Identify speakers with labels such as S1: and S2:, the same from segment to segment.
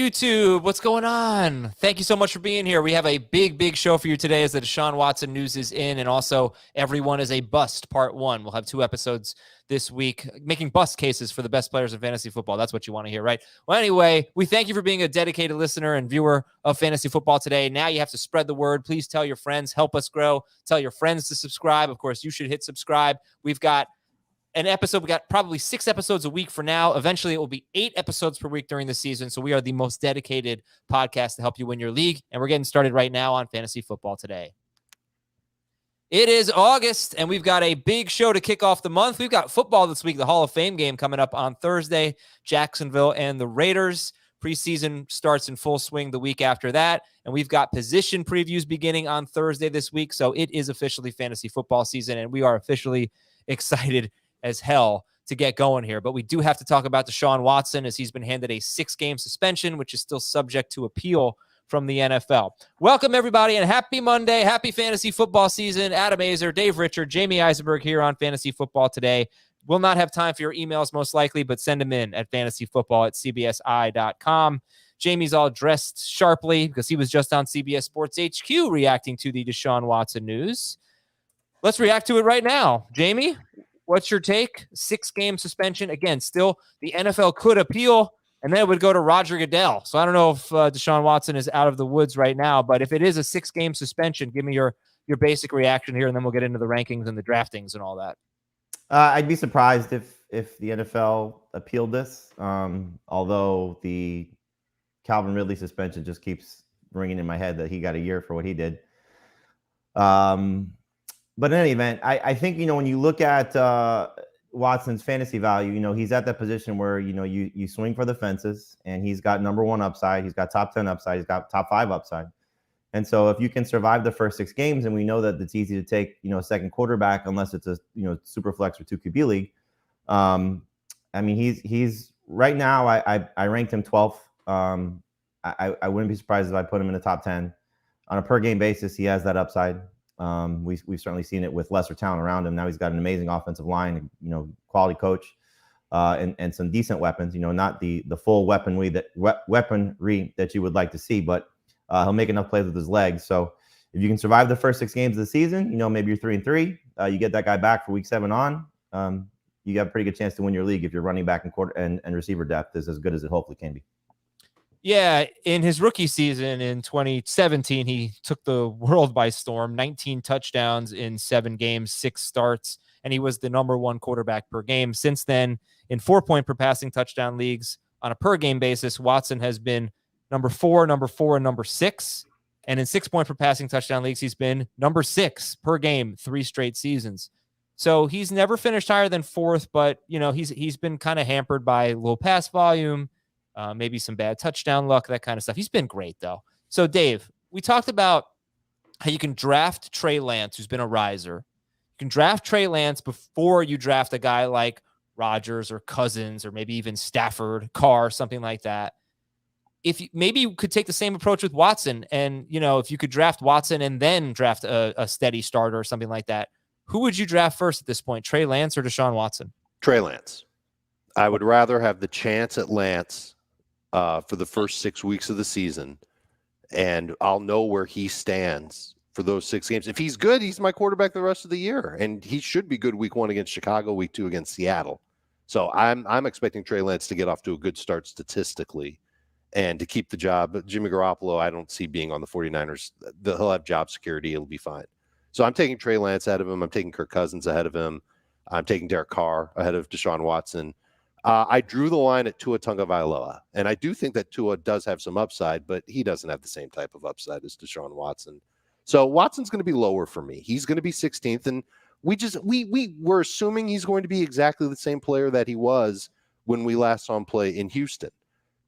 S1: YouTube, what's going on? Thank you so much for being here. We have a big show for you today as the Deshaun Watson news is in, and also Everyone is a Bust Part 1. We'll have 2 episodes this week, making bust cases for the best players in fantasy football. That's what you want to hear, right? Well, anyway, we thank you for being a dedicated listener and viewer of fantasy football today. Now you have to spread the word. Please tell your friends, help us grow. Tell your friends to subscribe. Of course, you should hit subscribe. We've got an episode. We got probably 6 episodes a week for now. Eventually, it will be 8 episodes per week during the season. So we are the most dedicated podcast to help you win your league. And we're getting started right now on Fantasy Football Today. It is August, and we've got a big show to kick off the month. We've got football this week, the Hall of Fame game coming up on Thursday, Jacksonville and the Raiders. Preseason starts in full swing the week after that. And we've got position previews beginning on Thursday this week. So it is officially fantasy football season, and we are officially excited as hell to get going here. But we do have to talk about Deshaun Watson, as he's been handed a 6-game suspension, which is still subject to appeal from the NFL. Welcome, everybody, and happy Monday. Happy fantasy football season. Adam Azer, Dave Richard, Jamie Eisenberg here on Fantasy Football Today. We'll not have time for your emails most likely, but send them in at fantasyfootball@cbsi.com. Jamie's all dressed sharply because he was just on CBS Sports HQ reacting to the Deshaun Watson news. Let's react to it right now. Jamie, what's your take? 6-game suspension. Again, still the NFL could appeal, and then it would go to Roger Goodell. So I don't know if Deshaun Watson is out of the woods right now, but if it is a 6-game suspension, give me your basic reaction here, and then we'll get into the rankings and the draftings and all that.
S2: I'd be surprised if the NFL appealed this, although the Calvin Ridley suspension just keeps ringing in my head that he got a year for what he did. But in any event, I think, when you look at Watson's fantasy value, he's at that position where, you swing for the fences, and he's got number 1 upside. He's got top 10 upside. He's got top 5 upside. And so if you can survive the first 6 games, and we know that it's easy to take, a second quarterback, unless it's a, super flex or 2 QB league. I mean, he's right now, I ranked him 12th. I wouldn't be surprised if I put him in the top 10 on a per game basis. He has that upside. We've certainly seen it with lesser talent around him. Now he's got an amazing offensive line, quality coach, and some decent weapons, not the full weaponry that you would like to see, but he'll make enough plays with his legs. So if you can survive the first 6 games of the season, maybe you're 3-3, you get that guy back for week 7 on, you got a pretty good chance to win your league if your running back and receiver depth is as good as it hopefully can be.
S1: Yeah, in his rookie season in 2017, he took the world by storm, 19 touchdowns in 7 games, 6 starts, and he was the number 1 quarterback per game. Since then, in 4-point per passing touchdown leagues on a per game basis, Watson has been number 4, and number 6. And in 6-point per passing touchdown leagues, he's been number 6 per game, 3 straight seasons. So he's never finished higher than 4th, but he's been kind of hampered by low pass volume, maybe some bad touchdown luck, that kind of stuff. He's been great, though. So, Dave, we talked about how you can draft Trey Lance, who's been a riser. You can draft Trey Lance before you draft a guy like Rodgers or Cousins or maybe even Stafford, Carr, something like that. Maybe you could take the same approach with Watson, and, if you could draft Watson and then draft a steady starter or something like that, who would you draft first at this point, Trey Lance or Deshaun Watson?
S3: Trey Lance. I would rather have the chance at Lance for the first 6 weeks of the season, and I'll know where he stands for those 6 games. If he's good, he's my quarterback the rest of the year, and he should be good week 1 against Chicago, week 2 against Seattle. So I'm expecting Trey Lance to get off to a good start statistically and to keep the job. But Jimmy Garoppolo, I don't see being on the 49ers. He'll have job security. It'll be fine. So I'm taking Trey Lance ahead of him. I'm taking Kirk Cousins ahead of him. I'm taking Derek Carr ahead of Deshaun Watson. I drew the line at Tua Tagovailoa, and I do think that Tua does have some upside, but he doesn't have the same type of upside as Deshaun Watson. So Watson's going to be lower for me. He's going to be 16th, and we're assuming he's going to be exactly the same player that he was when we last saw him play in Houston.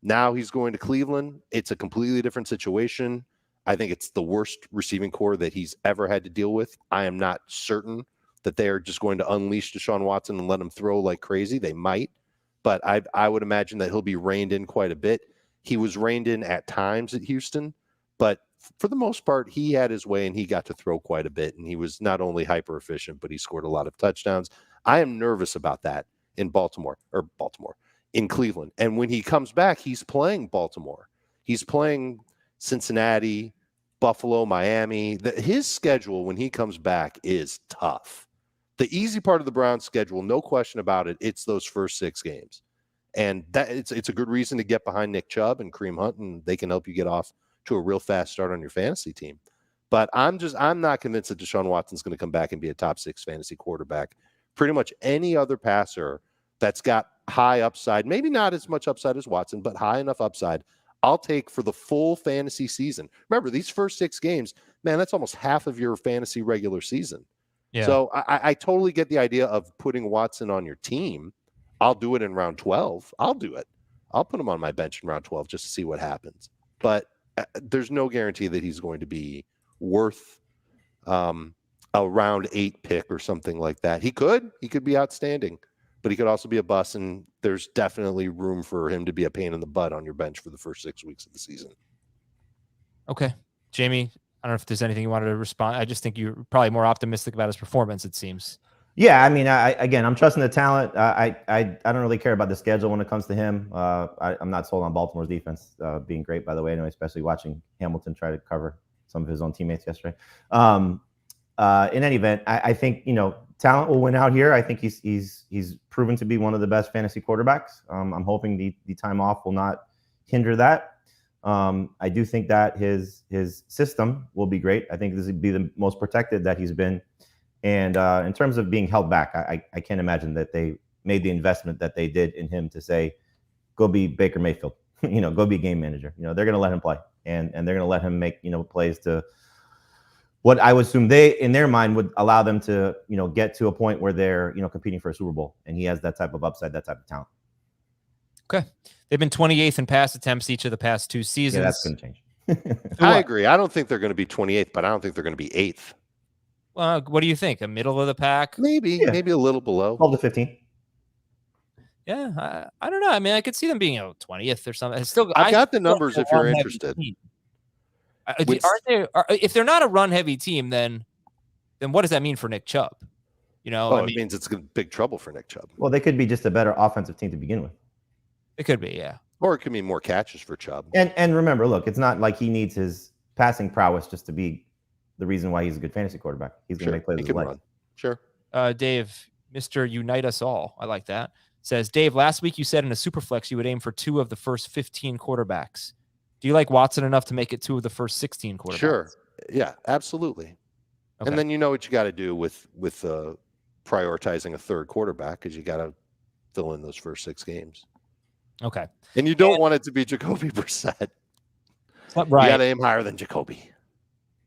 S3: Now he's going to Cleveland. It's a completely different situation. I think it's the worst receiving core that he's ever had to deal with. I am not certain that they are just going to unleash Deshaun Watson and let him throw like crazy. They might, but I would imagine that he'll be reined in quite a bit. He was reined in at times at Houston, but for the most part, he had his way and he got to throw quite a bit. And he was not only hyper efficient, but he scored a lot of touchdowns. I am nervous about that in Cleveland. And when he comes back, he's playing Baltimore. He's playing Cincinnati, Buffalo, Miami. His schedule when he comes back is tough. The easy part of the Browns schedule, no question about it, it's those first 6 games. And that it's a good reason to get behind Nick Chubb and Kareem Hunt, and they can help you get off to a real fast start on your fantasy team. But I'm not convinced that Deshaun Watson's going to come back and be a top 6 fantasy quarterback. Pretty much any other passer that's got high upside, maybe not as much upside as Watson, but high enough upside, I'll take for the full fantasy season. Remember, these first 6 games, man, that's almost half of your fantasy regular season. Yeah. So I totally get the idea of putting Watson on your team. I'll do it in round 12. I'll do it. I'll put him on my bench in round 12 just to see what happens. But there's no guarantee that he's going to be worth a round 8 pick or something like that. He could be outstanding, but he could also be a bust, and there's definitely room for him to be a pain in the butt on your bench for the first 6 weeks of the season.
S1: Okay. Jamie, I don't know if there's anything you wanted to respond. I just think you're probably more optimistic about his performance, it seems.
S2: Yeah, I mean, I'm trusting the talent. I don't really care about the schedule when it comes to him. I'm not sold on Baltimore's defense being great, by the way, anyway, especially watching Hamilton try to cover some of his own teammates yesterday. In any event, I think, talent will win out here. I think he's proven to be one of the best fantasy quarterbacks. I'm hoping the time off will not hinder that. I do think that his system will be great. I think this would be the most protected that he's been. And in terms of being held back, I can't imagine that they made the investment that they did in him to say, go be Baker Mayfield, go be game manager. They're going to let him play, and they're going to let him make, plays to what I would assume they, in their mind, would allow them to, get to a point where they're, competing for a Super Bowl. And he has that type of upside, that type of talent.
S1: Okay. They've been 28th in pass attempts each of the past 2 seasons.
S2: Yeah, that's going to change.
S3: I agree. I don't think they're going to be 28th, but I don't think they're going to be 8th.
S1: What do you think? A middle of the pack?
S3: Maybe a little below.
S2: 12 to 15.
S1: Yeah, I don't know. I mean, I could see them being 20th or something.
S3: I've got the numbers if you're interested.
S1: If they're not a run-heavy team, then what does that mean for Nick Chubb?
S3: It means it's big trouble for Nick Chubb.
S2: Well, they could be just a better offensive team to begin with.
S1: It could be, yeah.
S3: Or it could mean more catches for Chubb.
S2: And remember, look, it's not like he needs his passing prowess just to be the reason why he's a good fantasy quarterback. He's going to make plays with his legs.
S3: Sure.
S1: Dave, Mr. Unite Us All, I like that, says, Dave, last week you said in a Superflex you would aim for 2 of the first 15 quarterbacks. Do you like Watson enough to make it 2 of the first 16 quarterbacks?
S3: Sure. Yeah, absolutely. Okay. And then you know what you got to do with prioritizing a third quarterback, because you got to fill in those first 6 games.
S1: Okay.
S3: And you don't want it to be Jacoby Brissett.
S1: Right.
S3: You got to aim higher than Jacoby.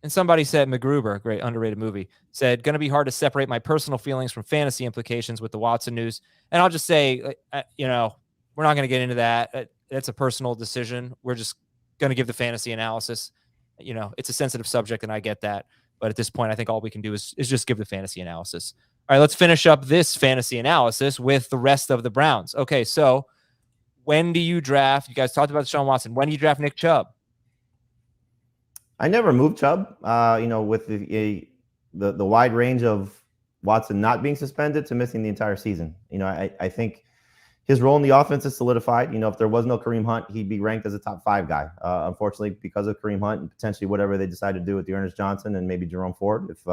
S1: And somebody said, MacGruber, great underrated movie, said, going to be hard to separate my personal feelings from fantasy implications with the Watson news. And I'll just say, we're not going to get into that. That's a personal decision. We're just going to give the fantasy analysis. It's a sensitive subject, and I get that. But at this point, I think all we can do is just give the fantasy analysis. All right, let's finish up this fantasy analysis with the rest of the Browns. Okay, so when do you draft? You guys talked about Deshaun Watson. When do you draft Nick Chubb?
S2: I never moved Chubb, with the wide range of Watson not being suspended to missing the entire season. I think his role in the offense is solidified. If there was no Kareem Hunt, he'd be ranked as a top 5 guy. Unfortunately, because of Kareem Hunt and potentially whatever they decide to do with Ernest Johnson and maybe Jerome Ford, if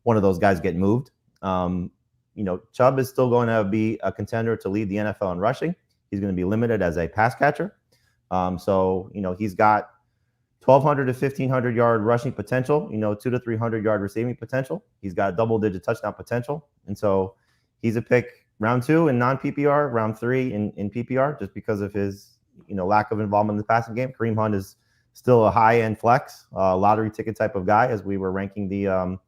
S2: one of those guys get moved, Chubb is still going to be a contender to lead the NFL in rushing. He's going to be limited as a pass catcher. He's got 1,200 to 1,500 yard rushing potential, 200 to 300 yard receiving potential. He's got double-digit touchdown potential. And so he's a pick round 2 in non-PPR, round 3 in PPR, just because of his, lack of involvement in the passing game. Kareem Hunt is still a high-end flex, lottery ticket type of guy. As we were ranking the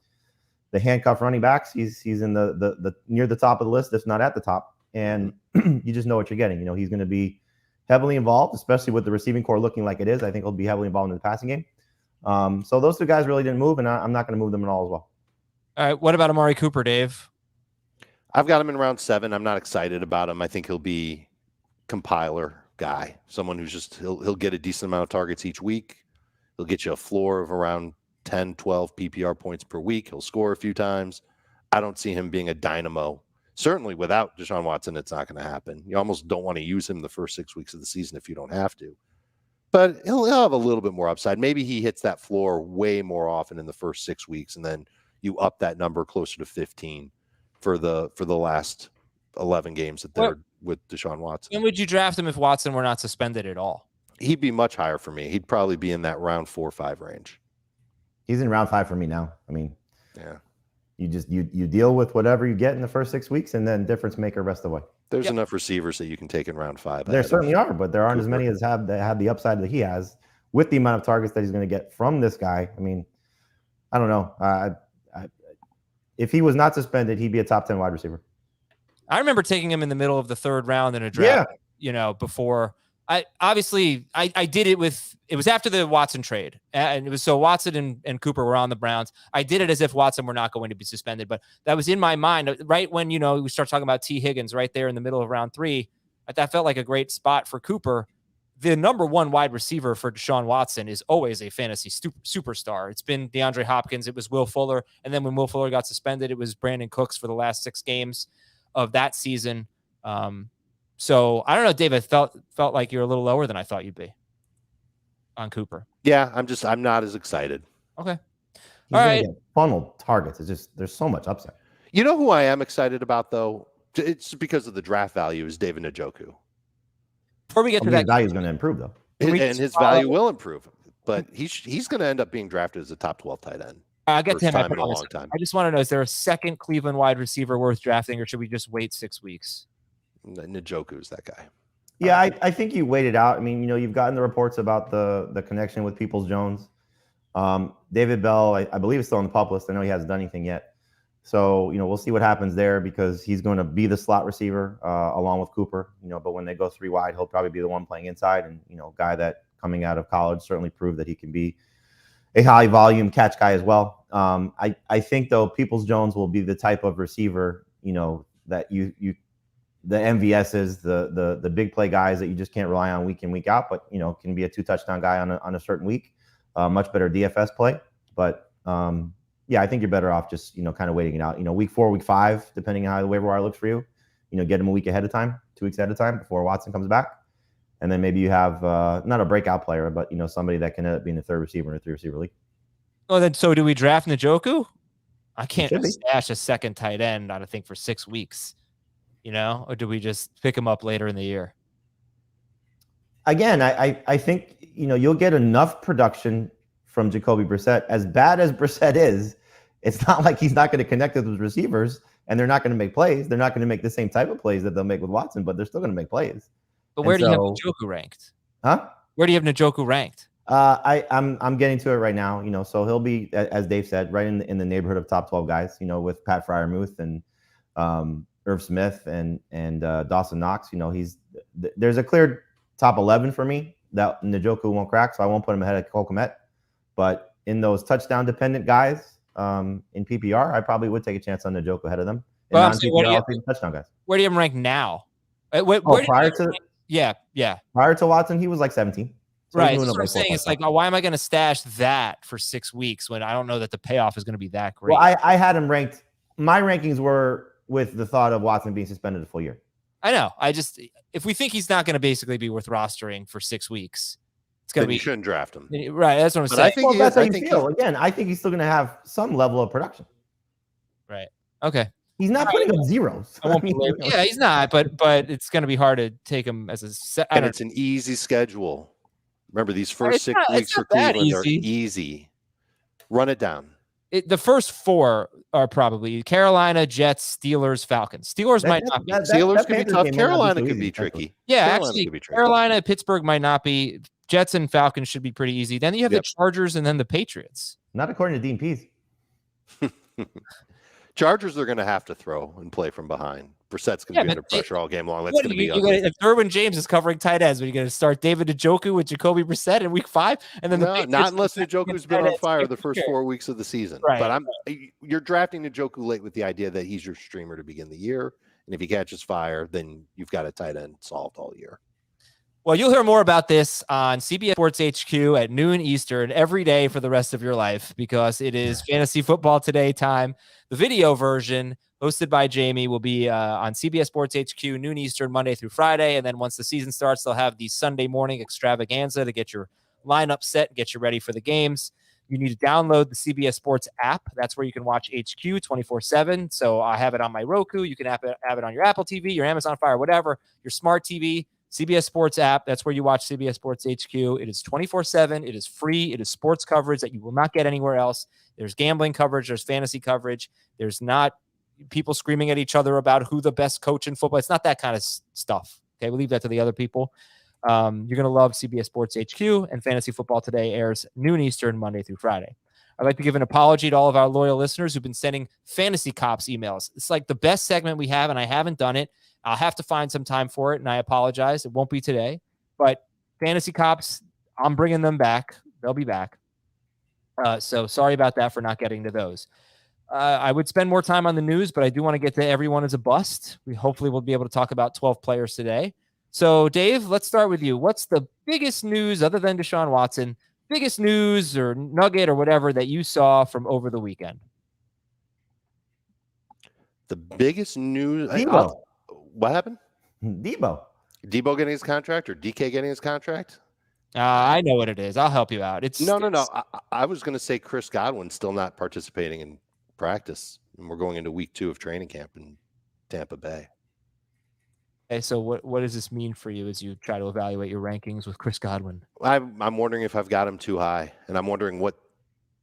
S2: handcuff running backs, he's in the near the top of the list, if not at the top. And you just know what you're getting. He's going to be heavily involved, especially with the receiving core looking like it is. I think he'll be heavily involved in the passing game. So those 2 guys really didn't move, and I'm not going to move them at all as well.
S1: All right. What about Amari Cooper, Dave?
S3: I've got him in round 7. I'm not excited about him. I think he'll be compiler guy, someone who's just he'll get a decent amount of targets each week. He'll get you a floor of around 10, 12 PPR points per week. He'll score a few times. I don't see him being a dynamo. Certainly without Deshaun Watson, it's not going to happen. You almost don't want to use him the first 6 weeks of the season if you don't have to. but he'll have a little bit more upside. Maybe he hits that floor way more often in the first 6 weeks, and then you up that number closer to 15 for the last 11 games that they're with Deshaun Watson.
S1: When would you draft him if Watson were not suspended at all?
S3: He'd be much higher for me. He'd probably be in that round 4 or 5 range.
S2: He's in round 5 for me now. I mean,
S3: yeah,
S2: you just you deal with whatever you get in the first 6 weeks, and then difference maker rest of the way.
S3: There's enough receivers that you can take in round 5.
S2: There certainly are, but there aren't as many as have the upside that he has with the amount of targets that he's going to get from this guy. I mean, I don't know. If he was not suspended, he'd be a top 10 wide receiver.
S1: I remember taking him in the middle of the 3rd round in a draft. Before I did it it was after the Watson trade, and it was so Watson and Cooper were on the Browns. I did it as if Watson were not going to be suspended, but that was in my mind right when we start talking about T. Higgins right there in the middle of round 3. That felt like a great spot for Cooper. The number 1 wide receiver for Deshaun Watson is always a fantasy superstar. It's been DeAndre Hopkins, it was Will Fuller, and then when Will Fuller got suspended, it was Brandon Cooks for the last 6 games of that season. So I don't know, David, felt like you're a little lower than I thought you'd be on Cooper.
S3: Yeah, I'm not as excited.
S1: Okay.
S2: All right. Funneled targets. It's just there's so much upside.
S3: You know who I am excited about though? It's because of the draft value is David Njoku.
S1: Before we get to that,
S2: his value is going to improve though.
S3: And his value will improve. But he's going to end up being drafted as a top 12 tight end.
S1: I'll get to him
S3: in a long time.
S1: I just want to know, is there a second Cleveland wide receiver worth drafting, or should we just wait 6 weeks?
S3: Njoku's that guy.
S2: Yeah, I think you wait it out. I mean, you've gotten the reports about the connection with Peoples-Jones. David Bell, I believe, is still on the pup list. I know he hasn't done anything yet. So, we'll see what happens there because he's going to be the slot receiver along with Cooper. But when they go 3 wide, he'll probably be the one playing inside. And, guy that coming out of college certainly proved that he can be a high volume catch guy as well. I think, though, Peoples-Jones will be the type of receiver, that the MVSs, the big play guys that you just can't rely on week in, week out, but, can be a 2-touchdown guy on a certain week. Much better DFS play. But, yeah, I think you're better off just, kind of waiting it out. Week 4, week 5, depending on how the waiver wire looks for you, get him a week ahead of time, 2 weeks ahead of time before Watson comes back. And then maybe you have not a breakout player, but, somebody that can end up being the 3rd receiver in a 3-receiver league.
S1: Oh, then so do we draft Njoku? I can't stash a second tight end, I think, for 6 weeks. Or do we just pick him up later in the year?
S2: Again, I think, you'll get enough production from Jacoby Brissett. As bad as Brissett is, it's not like he's not going to connect with his receivers and they're not going to make plays. They're not going to make the same type of plays that they'll make with Watson, but they're still going to make plays.
S1: But where do you have Njoku ranked?
S2: Huh?
S1: Where do you have Njoku ranked?
S2: I'm getting to it right now. So he'll be, as Dave said, right in the neighborhood of top 12 guys, with Pat Freiermuth and Irv Smith and Dawson Knox. There's a clear top 11 for me that Njoku won't crack, so I won't put him ahead of Cole Kmet. But in those touchdown dependent guys in PPR, I probably would take a chance on Njoku ahead of them.
S1: Well, so
S2: touchdown guys. Where
S1: do you have him ranked now?
S2: Prior to
S1: prior
S2: to Watson, he was like 17. So
S1: right. That's what I'm saying. It's like, why am I going to stash that for 6 weeks when I don't know that the payoff is going to be that great?
S2: Well, I had him ranked. My rankings were with the thought of Watson being suspended a full year.
S1: I know. If we think he's not going to basically be worth rostering for 6 weeks, it's going to be.
S3: You shouldn't draft him.
S1: Right. That's what I'm saying.
S2: I think that's how you feel. Again, I think he's still going to have some level of production.
S1: Right. Okay.
S2: He's not putting up zeros.
S1: Yeah, he's not. But it's going to be hard to take him as a.
S3: And it's an easy schedule. Remember, these first 6 weeks for Cleveland are easy. Run it down.
S1: The first 4 are probably Carolina, Jets, Steelers, Falcons. Steelers might not be.
S3: Steelers could be tough. Carolina could be tricky.
S1: Yeah, Carolina, Pittsburgh might not be. Jets and Falcons should be pretty easy. Then you have the Chargers and then the Patriots.
S2: Not according to Dean Pease.
S3: Chargers are going to have to throw and play from behind. Brissett's going to be under pressure all game long. That's going to be ugly.
S1: If Derwin James is covering tight ends, are you going to start David Njoku with Jacoby Brissett in week 5? And then
S3: not unless Njoku's been on fire the first 4 weeks of the season. Right. But you're drafting Njoku late with the idea that he's your streamer to begin the year. And if he catches fire, then you've got a tight end solved all year.
S1: Well, you'll hear more about this on CBS Sports HQ at noon Eastern every day for the rest of your life, because it is Fantasy Football Today time. The video version, hosted by Jamie, will be on CBS Sports HQ noon Eastern Monday through Friday. And then once the season starts, they'll have the Sunday morning extravaganza to get your lineup set and get you ready for the games. You need to download the CBS Sports app. That's where you can watch HQ 24/7. So I have it on my Roku. You can have it on your Apple TV, your Amazon Fire, whatever, your smart TV. CBS Sports app. That's where you watch CBS Sports HQ. It is 24/7. It is free. It is sports coverage that you will not get anywhere else. There's gambling coverage. There's fantasy coverage. There's not people screaming at each other about who the best coach in football. It's not that kind of stuff. Okay, we leave that to the other people. You're going to love CBS Sports HQ, and Fantasy Football Today airs noon Eastern Monday through Friday. I'd like to give an apology to all of our loyal listeners who've been sending Fantasy Cops emails. It's like the best segment we have, and I haven't done it. I'll have to find some time for it, and I apologize. It won't be today. But Fantasy Cops, I'm bringing them back. They'll be back. So sorry about that for not getting to those. I would spend more time on the news, but I do want to get to everyone as a bust. We hopefully will be able to talk about 12 players today. So, Dave, let's start with you. What's the biggest news, other than Deshaun Watson, biggest news or nugget or whatever that you saw from over the weekend?
S3: The biggest news. What happened?
S2: Debo
S3: Getting his contract, or DK getting his contract?
S1: I know what it is. I'll help you out.
S3: No. I was going to say Chris Godwin's still not participating in practice, and we're going into week 2 of training camp in Tampa Bay.
S1: Okay, so what does this mean for you as you try to evaluate your rankings with Chris Godwin?
S3: I'm wondering if I've got him too high, and I'm wondering what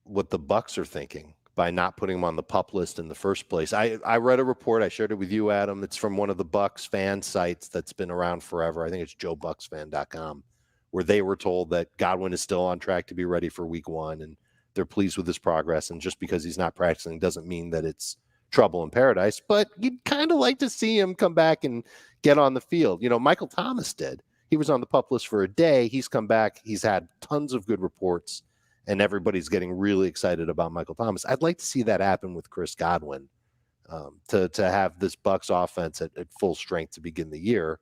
S3: the Bucs are thinking by not putting him on the PUP list in the first place. I read a report. I shared it with you, Adam. It's from one of the Bucs fan sites that's been around forever. I think it's joebucksfan.com, where they were told that Godwin is still on track to be ready for week 1, and they're pleased with his progress. And just because he's not practicing doesn't mean that it's trouble in paradise, but you'd kind of like to see him come back and get on the field. You know, Michael Thomas did. He was on the PUP list for a day. He's come back. He's had tons of good reports, and everybody's getting really excited about Michael Thomas. I'd like to see that happen with Chris Godwin, to have this Bucs offense at full strength to begin the year.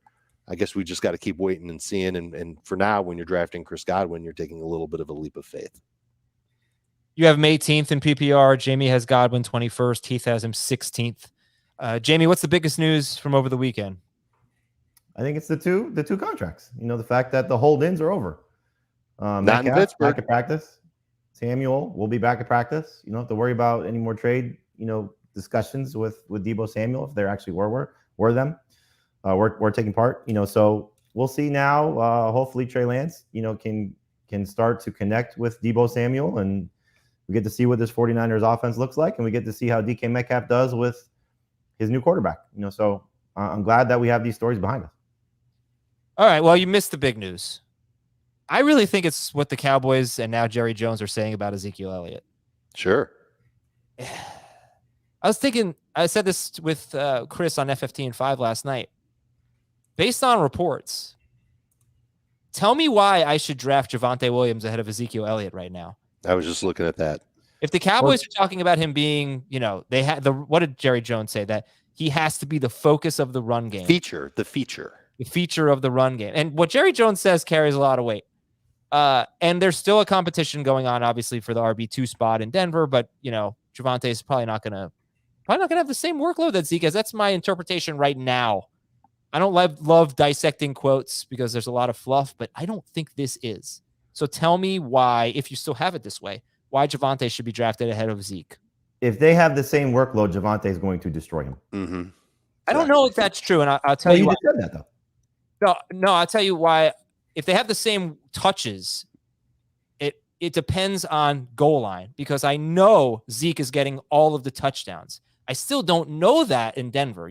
S3: I guess we just got to keep waiting and seeing. And for now, when you're drafting Chris Godwin, you're taking a little bit of a leap of faith.
S1: You have him 18th in PPR. Jamie has Godwin 21st. Heath has him 16th. Jamie, what's the biggest news from over the weekend?
S2: I think it's the two contracts. You know, the fact that the hold-ins are over.
S3: Not in Pittsburgh.
S2: Back at practice. Samuel will be back at practice. You don't have to worry about any more trade, discussions with Deebo Samuel, if there actually were them. We're taking part. So we'll see now. Hopefully Trey Lance, can start to connect with Deebo Samuel, and we get to see what this 49ers offense looks like, and we get to see how DK Metcalf does with his new quarterback. So I'm glad that we have these stories behind us.
S1: All right. Well, you missed the big news. I really think it's what the Cowboys and now Jerry Jones are saying about Ezekiel Elliott.
S3: Sure.
S1: I was thinking, I said this with Chris on F15.5 last night. Based on reports, tell me why I should draft Javonte Williams ahead of Ezekiel Elliott right now.
S3: I was just looking at that.
S1: If the Cowboys are talking about him being, they had what did Jerry Jones say? That he has to be the focus of the run game.
S3: The feature
S1: of the run game. And what Jerry Jones says carries a lot of weight. And there's still a competition going on, obviously, for the RB2 spot in Denver, but Javonte is probably not gonna have the same workload that Zeke has. That's my interpretation right now. I don't love dissecting quotes because there's a lot of fluff, but I don't think this is. So tell me why, if you still have it this way, why Javonte should be drafted ahead of Zeke.
S2: If they have the same workload, Javonte is going to destroy him.
S3: Mm-hmm.
S1: I don't know if that's true, and I'll tell you why.
S2: You just said that, though.
S1: No, I'll tell you why. If they have the same touches, it depends on goal line, because I know Zeke is getting all of the touchdowns. I still don't know that in Denver,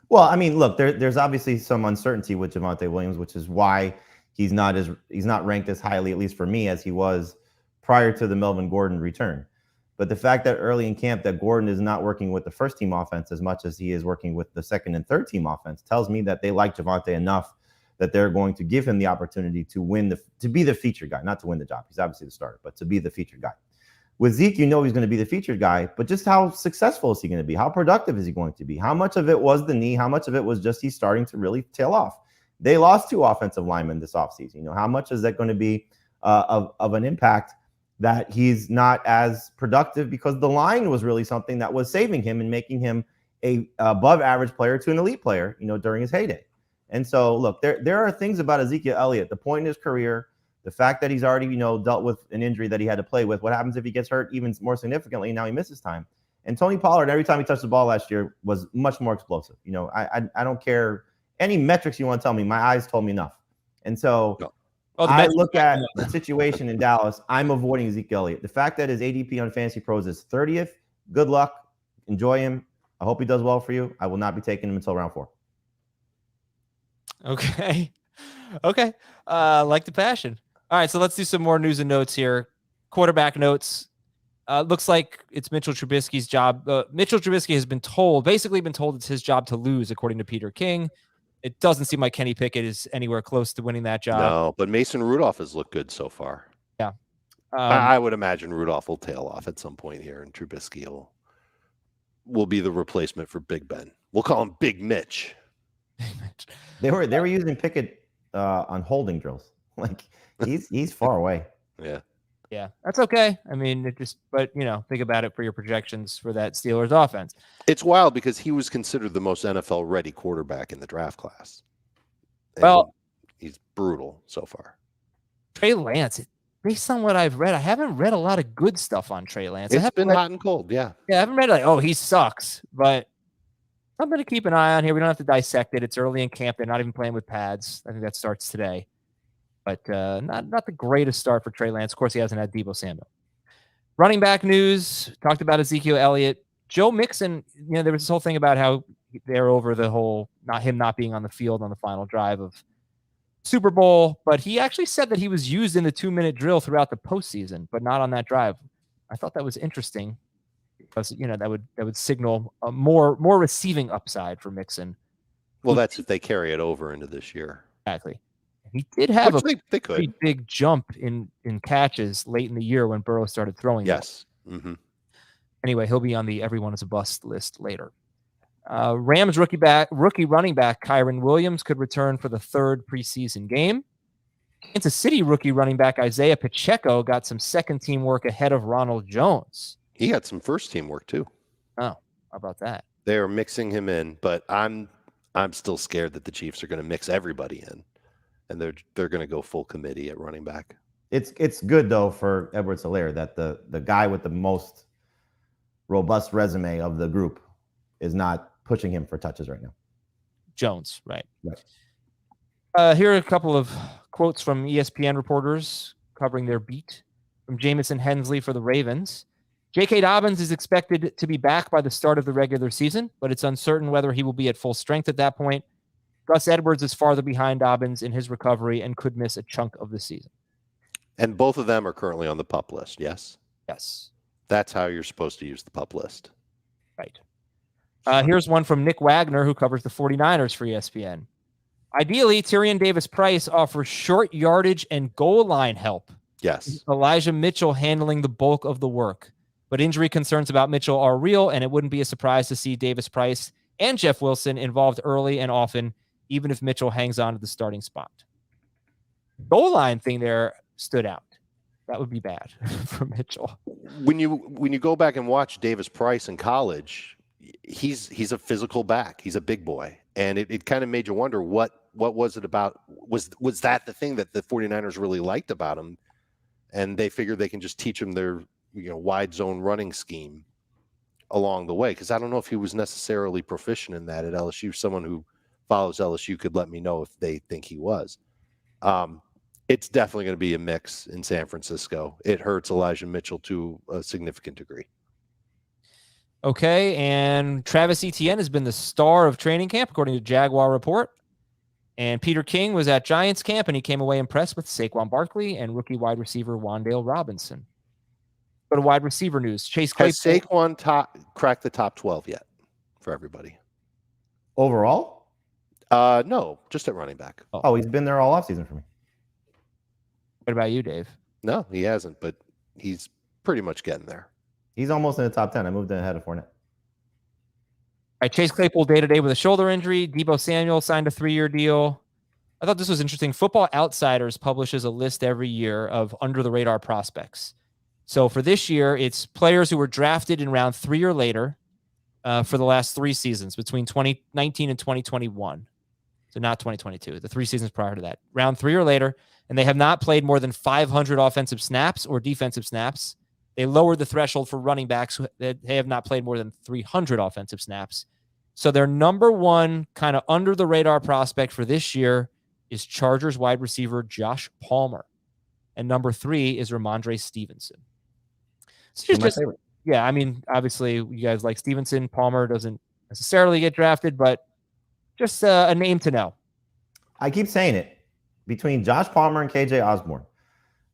S2: Well, I mean, look, there's obviously some uncertainty with Javonte Williams, which is why he's not ranked as highly, at least for me, as he was prior to the Melvin Gordon return. But the fact that early in camp that Gordon is not working with the first team offense as much as he is working with the second and third team offense tells me that they like Javonte enough that they're going to give him the opportunity to be the featured guy, not to win the job. He's obviously the starter, but to be the featured guy. With Zeke, he's going to be the featured guy, but just how successful is he going to be? How productive is he going to be? How much of it was the knee? How much of it was just he's starting to really tail off? They lost 2 offensive linemen this offseason. You know, how much is that going to be of an impact that he's not as productive, because the line was really something that was saving him and making him a above average player to an elite player, you know, during his heyday. And so, look, there are things about Ezekiel Elliott, the point in his career, the fact that he's already, you know, dealt with an injury that he had to play with. What happens if he gets hurt even more significantly and now he misses time? And Tony Pollard, every time he touched the ball last year, was much more explosive. You know, I don't care any metrics you want to tell me. My eyes told me enough. And so I look at the situation in Dallas. I'm avoiding Ezekiel Elliott. The fact that his ADP on Fantasy Pros is 30th, good luck. Enjoy him. I hope he does well for you. I will not be taking him until round 4.
S1: Okay. Okay. Like the passion. All right. So let's do some more news and notes here. Quarterback notes. Looks like it's Mitchell Trubisky's job. Mitchell Trubisky has basically been told it's his job to lose, according to Peter King. It doesn't seem like Kenny Pickett is anywhere close to winning that job.
S3: No, but Mason Rudolph has looked good so far.
S1: Yeah.
S3: I would imagine Rudolph will tail off at some point here, and Trubisky will be the replacement for Big Ben. We'll call him Big Mitch.
S2: They were using Pickett on holding drills. Like he's far away.
S3: Yeah.
S1: Yeah, that's okay. I mean, but you know, think about it for your projections for that Steelers offense.
S3: It's wild because he was considered the most NFL ready quarterback in the draft class. And
S1: well,
S3: he's brutal so far.
S1: Trey Lance, based on what I've read, I haven't read a lot of good stuff on Trey Lance.
S3: It's been hot and cold. Yeah.
S1: Yeah, I haven't read like, oh, he sucks, but something to keep an eye on here. We don't have to dissect it. It's early in camp. They're not even playing with pads. I think that starts today. But not the greatest start for Trey Lance. Of course, he hasn't had Deebo Samuel. Running back news, talked about Ezekiel Elliott. Joe Mixon, you know, there was this whole thing about how they're over the whole not being on the field on the final drive of Super Bowl, but he actually said that he was used in the 2-minute drill throughout the postseason, but not on that drive. I thought that was interesting because, you know, that would signal a more receiving upside for Mixon.
S3: Well, that's if they carry it over into this year.
S1: Exactly. He did have
S3: they
S1: pretty big jump in catches late in the year when Burrow started throwing.
S3: Yes. Mm-hmm.
S1: Anyway, he'll be on the everyone is a bust list later. Rams rookie running back Kyron Williams could return for the 3rd preseason game. Kansas City rookie running back Isaiah Pacheco got some second-team work ahead of Ronald Jones.
S3: He got some first-team work too.
S1: Oh, how about that?
S3: They are mixing him in, but I'm still scared that the Chiefs are going to mix everybody in. And they're going to go full committee at running back.
S2: It's good though for Edwards-Helaire that the guy with the most robust resume of the group is not pushing him for touches right now.
S1: Jones, right? Here are a couple of quotes from ESPN reporters covering their beat. From Jamison Hensley for the Ravens. J.K. Dobbins is expected to be back by the start of the regular season, but it's uncertain whether he will be at full strength at that point. Gus Edwards is farther behind Dobbins in his recovery and could miss a chunk of the season.
S3: And both of them are currently on the PUP list, yes?
S1: Yes.
S3: That's how you're supposed to use the PUP list.
S1: Right. Here's one from Nick Wagner, who covers the 49ers for ESPN. Ideally, Tyrion Davis-Price offers short yardage and goal line help.
S3: Yes.
S1: Elijah Mitchell handling the bulk of the work. But injury concerns about Mitchell are real, and it wouldn't be a surprise to see Davis-Price and Jeff Wilson involved early and often, even if Mitchell hangs on to the starting spot. Goal line thing there stood out. That would be bad for Mitchell.
S3: When you go back and watch Davis-Price in college, he's a physical back. He's a big boy. And it kind of made you wonder what was it about? Was that the thing that the 49ers really liked about him? And they figured they can just teach him their wide zone running scheme along the way. Because I don't know if he was necessarily proficient in that at LSU. Someone who follows LSU could let me know if they think he was. It's definitely going to be a mix in San Francisco. It hurts Elijah Mitchell to a significant degree.
S1: Okay, and Travis Etienne has been the star of training camp, according to Jaguar Report. And Peter King was at Giants camp, and he came away impressed with Saquon Barkley and rookie wide receiver Wan'Dale Robinson. Go to wide receiver news. Chase Claypool.
S3: Has Saquon cracked the top 12 yet for everybody?
S2: Overall?
S3: No, just at running back.
S2: Oh, he's been there all offseason for me.
S1: What about you, Dave?
S3: No, he hasn't, but he's pretty much getting there.
S2: He's almost in the top 10. I moved in ahead of Fournette.
S1: All right, Chase Claypool day-to-day with a shoulder injury. Deebo Samuel signed a 3-year deal. I thought this was interesting. Football Outsiders publishes a list every year of under the radar prospects. So for this year, it's players who were drafted in round 3 or later for the last 3 seasons between 2019 and 2021. So not 2022, the 3 seasons prior to that. Round 3 or later, and they have not played more than 500 offensive snaps or defensive snaps. They lowered the threshold for running backs that they have not played more than 300 offensive snaps. So their number one kind of under the radar prospect for this year is Chargers wide receiver Josh Palmer. And number 3 is Ramondre Stevenson. So
S2: My favorite.
S1: yeah, I mean, obviously you guys like Stevenson. Palmer doesn't necessarily get drafted, but just a name to know.
S2: I keep saying it. Between Josh Palmer and KJ Osborne,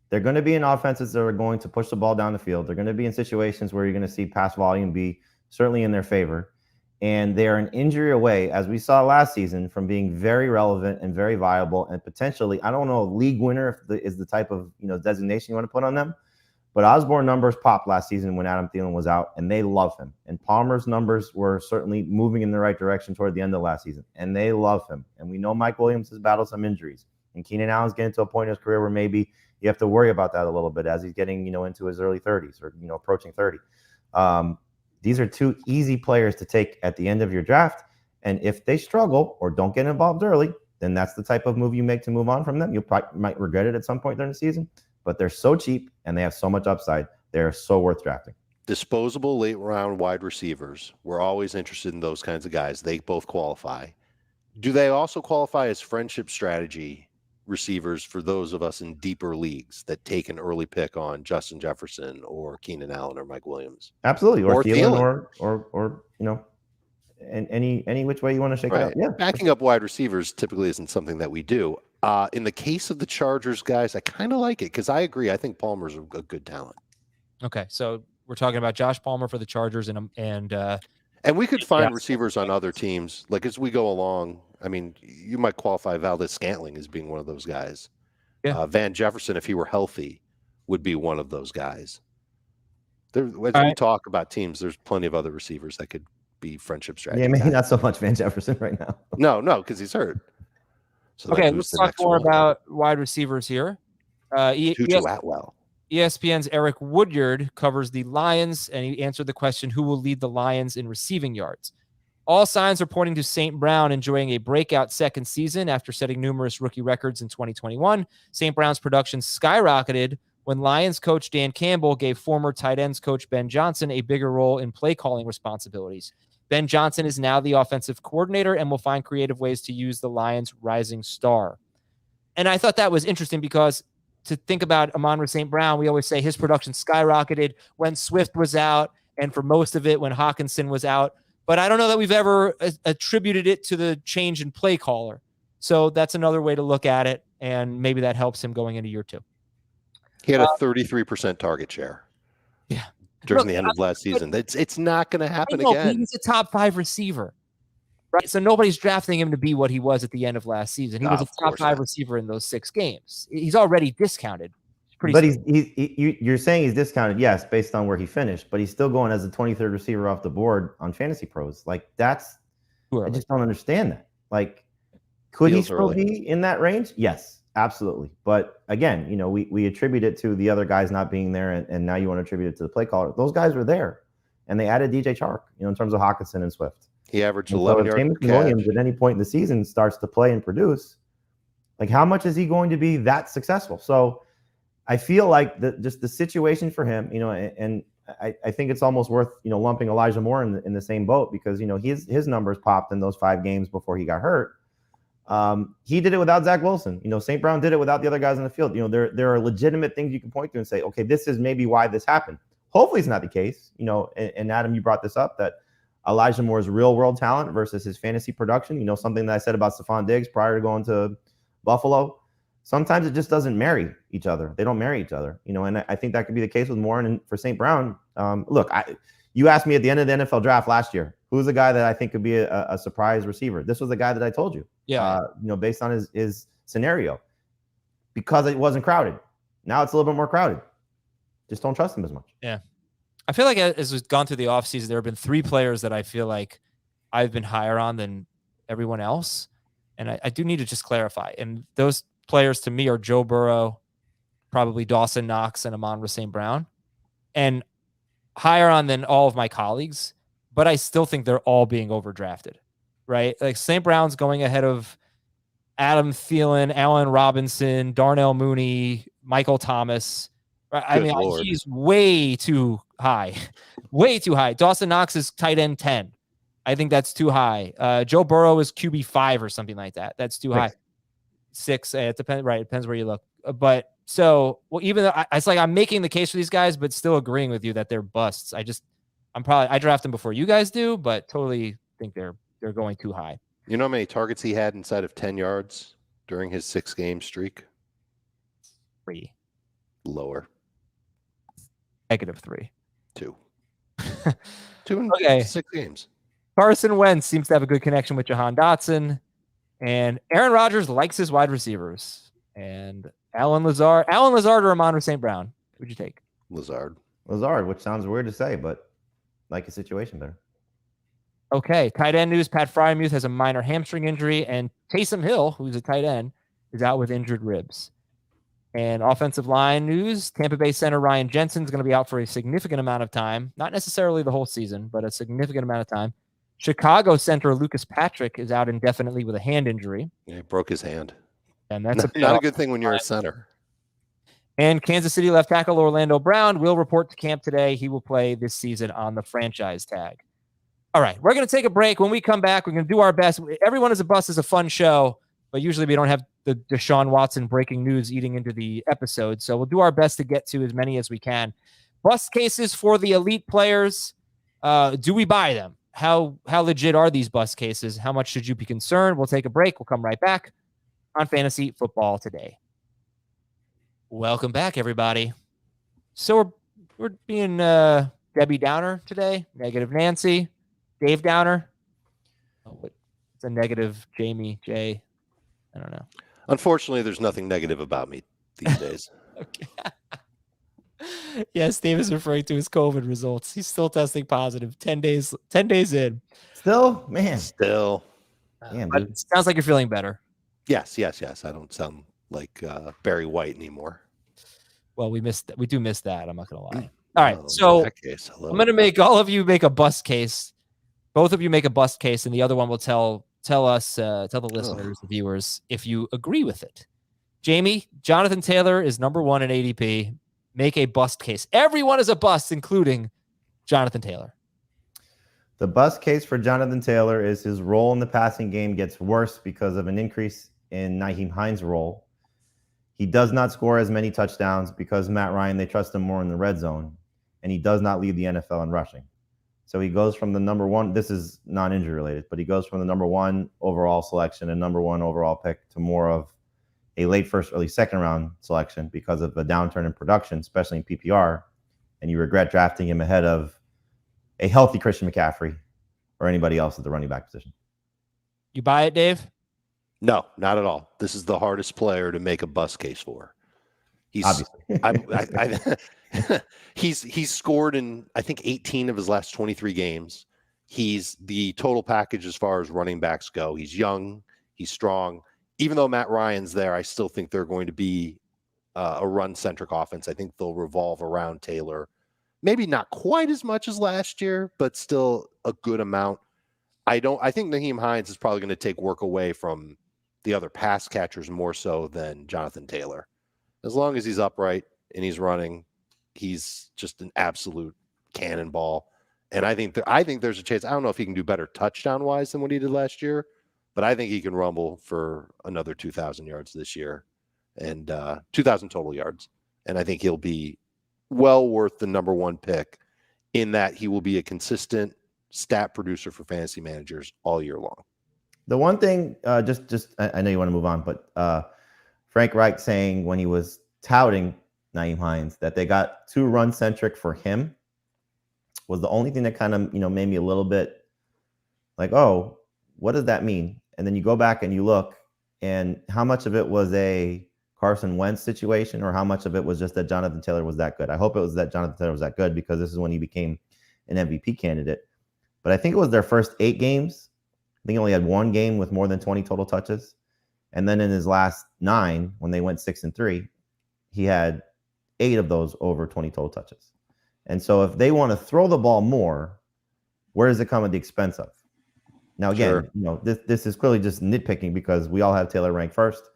S2: they're going to be in offenses that are going to push the ball down the field. They're going to be in situations where you're going to see pass volume be certainly in their favor. And they are an injury away, as we saw last season, from being very relevant and very viable and potentially, I don't know, league winner is the type of designation you want to put on them. But Osborne numbers popped last season when Adam Thielen was out, and they love him. And Palmer's numbers were certainly moving in the right direction toward the end of last season, and they love him. And we know Mike Williams has battled some injuries, and Keenan Allen's getting to a point in his career where maybe you have to worry about that a little bit as he's getting into his early 30s or approaching 30. These are 2 easy players to take at the end of your draft, and if they struggle or don't get involved early, then that's the type of move you make to move on from them. You might regret it at some point during the season. But they're so cheap and they have so much upside. They're so worth drafting.
S3: Disposable late round wide receivers. We're always interested in those kinds of guys. They both qualify. Do they also qualify as friendship strategy receivers for those of us in deeper leagues that take an early pick on Justin Jefferson or Keenan Allen or Mike Williams?
S2: Absolutely. Or Thielen or and any which way you want to shake it out. Yeah.
S3: Backing up wide receivers typically isn't something that we do. In the case of the Chargers, guys, I kind of like it because I agree. I think Palmer's a good talent.
S1: Okay, so we're talking about Josh Palmer for the Chargers and
S3: we could find receivers on other teams. Like as we go along, I mean, you might qualify Valdez-Scantling as being one of those guys. Yeah. Van Jefferson, if he were healthy, would be one of those guys. As we talk about teams, there's plenty of other receivers that could be friendship strategy.
S2: Yeah, maybe not so much Van Jefferson right now.
S3: No, because he's hurt. So
S1: okay, let's talk more about wide receivers here. ESPN's Eric Woodyard covers the Lions, and he answered the question, who will lead the Lions in receiving yards? All signs are pointing to St. Brown enjoying a breakout second season after setting numerous rookie records in 2021. St. Brown's production skyrocketed when Lions coach Dan Campbell gave former tight ends coach Ben Johnson a bigger role in play calling responsibilities. Ben Johnson is now the offensive coordinator and will find creative ways to use the Lions' rising star. And I thought that was interesting because to think about Amon-Ra St. Brown, we always say his production skyrocketed when Swift was out and for most of it when Hawkinson was out. But I don't know that we've ever attributed it to the change in play caller. So that's another way to look at it, and maybe that helps him going into year 2.
S3: He had a 33% target share.
S1: Yeah.
S3: During the end of last season. It's not going to happen again.
S1: He's a top 5 receiver, right? So nobody's drafting him to be what he was at the end of last season. He was a top 5 receiver in those 6 games. He's already discounted.
S2: But you're saying he's discounted, yes, based on where he finished, but he's still going as a 23rd receiver off the board on Fantasy Pros. Like I just don't understand that. Like, could he still be in that range? Yes. Absolutely. But again, we attribute it to the other guys not being there, and now you want to attribute it to the play caller. Those guys were there, and they added DJ Chark, in terms of Hawkinson and Swift.
S3: He averaged 11 yards per catch.
S2: Williams at any point in the season starts to play and produce. Like, how much is he going to be that successful? So I feel like just the situation for him, and I think it's almost worth, lumping Elijah Moore in the same boat because, his numbers popped in those 5 games before he got hurt. He did it without Zach Wilson. St. Brown did it without the other guys in the field. There are legitimate things you can point to and say, okay, this is maybe why this happened. Hopefully it's not the case. And Adam, you brought this up, that Elijah Moore's real world talent versus his fantasy production. Something that I said about Stephon Diggs prior to going to Buffalo. Sometimes it just doesn't marry each other. They don't marry each other. And I think that could be the case with Moore. And for St. Brown, look, you asked me at the end of the NFL draft last year, who's the guy that I think could be a surprise receiver? This was the guy that I told you.
S1: Yeah.
S2: Based on his scenario, because it wasn't crowded. Now it's a little bit more crowded. Just don't trust him as much.
S1: Yeah. I feel like as we've gone through the offseason, there have been 3 players that I feel like I've been higher on than everyone else. And I do need to just clarify. And those players to me are Joe Burrow, probably Dawson Knox, and Amon-Ra St. Brown. And higher on than all of my colleagues, but I still think they're all being overdrafted, right? Like St. Brown's going ahead of Adam Thielen, Allen Robinson, Darnell Mooney, Michael Thomas. I mean, he's way too high, way too high. Dawson Knox is tight end 10. I think that's too high. Joe Burrow is QB 5 or something like that. That's too high. 6. It depends. Right. It depends where you look. But so, well, even though it's like I'm making the case for these guys, but still agreeing with you that they're busts. I draft them before you guys do, but totally think they're going too high.
S3: You know how many targets he had inside of 10 yards during his 6-game streak?
S1: 3.
S3: Lower.
S1: -3.
S3: 2. 2 in 6 games.
S1: Carson Wentz seems to have a good connection with Jahan Dotson, and Aaron Rodgers likes his wide receivers. And Alan Lazard or Amon-Ra St. Brown? Who'd you take?
S3: Lazard,
S2: which sounds weird to say, but like a situation better.
S1: Okay, tight end news. Pat Frymuth has a minor hamstring injury, and Taysom Hill, who's a tight end, is out with injured ribs. And offensive line news, Tampa Bay center Ryan Jensen is going to be out for a significant amount of time. Not necessarily the whole season, but a significant amount of time. Chicago center Lucas Patrick is out indefinitely with a hand injury.
S3: Yeah, he broke his hand.
S1: And that's
S3: not a good thing when you're a center.
S1: And Kansas City left tackle Orlando Brown will report to camp today. He will play this season on the franchise tag. All right, we're going to take a break. When we come back, we're going to do our best. Everyone is a Bust is a fun show, but usually we don't have the Deshaun Watson breaking news eating into the episode. So we'll do our best to get to as many as we can. Bust cases for the elite players. Do we buy them? How legit are these bust cases? How much should you be concerned? We'll take a break. We'll come right back on Fantasy Football Today. Welcome back, everybody. So we're being Debbie Downer today, negative Nancy, Dave Downer. Oh, it's a negative Jamie J. I don't know.
S3: Unfortunately, there's nothing negative about me these days.
S1: Okay. Yes, Dave is referring to his COVID results. He's still testing positive 10 days in.
S2: Still, man.
S3: Still.
S2: Damn,
S1: But it sounds like you're feeling better.
S3: Yes. I don't sound like Barry White anymore.
S1: Well, we do miss that. I'm not going to lie. All right. So
S3: in that case,
S1: I'm going to make all of you make a bust case. Both of you make a bust case, and the other one will tell the listeners, the viewers, if you agree with it. Jamie, Jonathan Taylor is number 1 in ADP. Make a bust case. Everyone is a bust, including Jonathan Taylor.
S2: The bust case for Jonathan Taylor is his role in the passing game gets worse because of an increase in Nyheim Hines' role. He does not score as many touchdowns because Matt Ryan, they trust him more in the red zone, and he does not lead the NFL in rushing. So he goes from the number 1, this is non-injury related, but he goes from the number 1 overall selection and number 1 overall pick to more of a late first, early second round selection because of the downturn in production, especially in PPR, and you regret drafting him ahead of a healthy Christian McCaffrey or anybody else at the running back position.
S1: You buy it, Dave?
S3: No, not at all. This is the hardest player to make a bust case for. He's
S2: obviously.
S3: He's scored in, I think, 18 of his last 23 games. He's the total package as far as running backs go. He's young. He's strong. Even though Matt Ryan's there, I still think they're going to be a run-centric offense. I think they'll revolve around Taylor. Maybe not quite as much as last year, but still a good amount. I think Nyheim Hines is probably going to take work away from the other pass catchers more so than Jonathan Taylor. As long as he's upright and he's running, he's just an absolute cannonball. And I think there's a chance. I don't know if he can do better touchdown-wise than what he did last year, but I think he can rumble for another 2,000 yards this year and 2,000 total yards. And I think he'll be well worth the number 1 pick in that he will be a consistent stat producer for fantasy managers all year long.
S2: The one thing, I know you want to move on, but Frank Reich saying when he was touting Nyheim Hines that they got too run-centric for him was the only thing that kind of, made me a little bit like, oh, what does that mean? And then you go back and you look, and how much of it was a Carson Wentz situation or how much of it was just that Jonathan Taylor was that good? I hope it was that Jonathan Taylor was that good because this is when he became an MVP candidate. But I think it was their first 8 games. think he only had one game with more than 20 total touches. And then in his last 9, when they went 6-3, he had 8 of those over 20 total touches. And so if they want to throw the ball more, where does it come at the expense of? Now, again, this is clearly just nitpicking because we all have Taylor ranked first.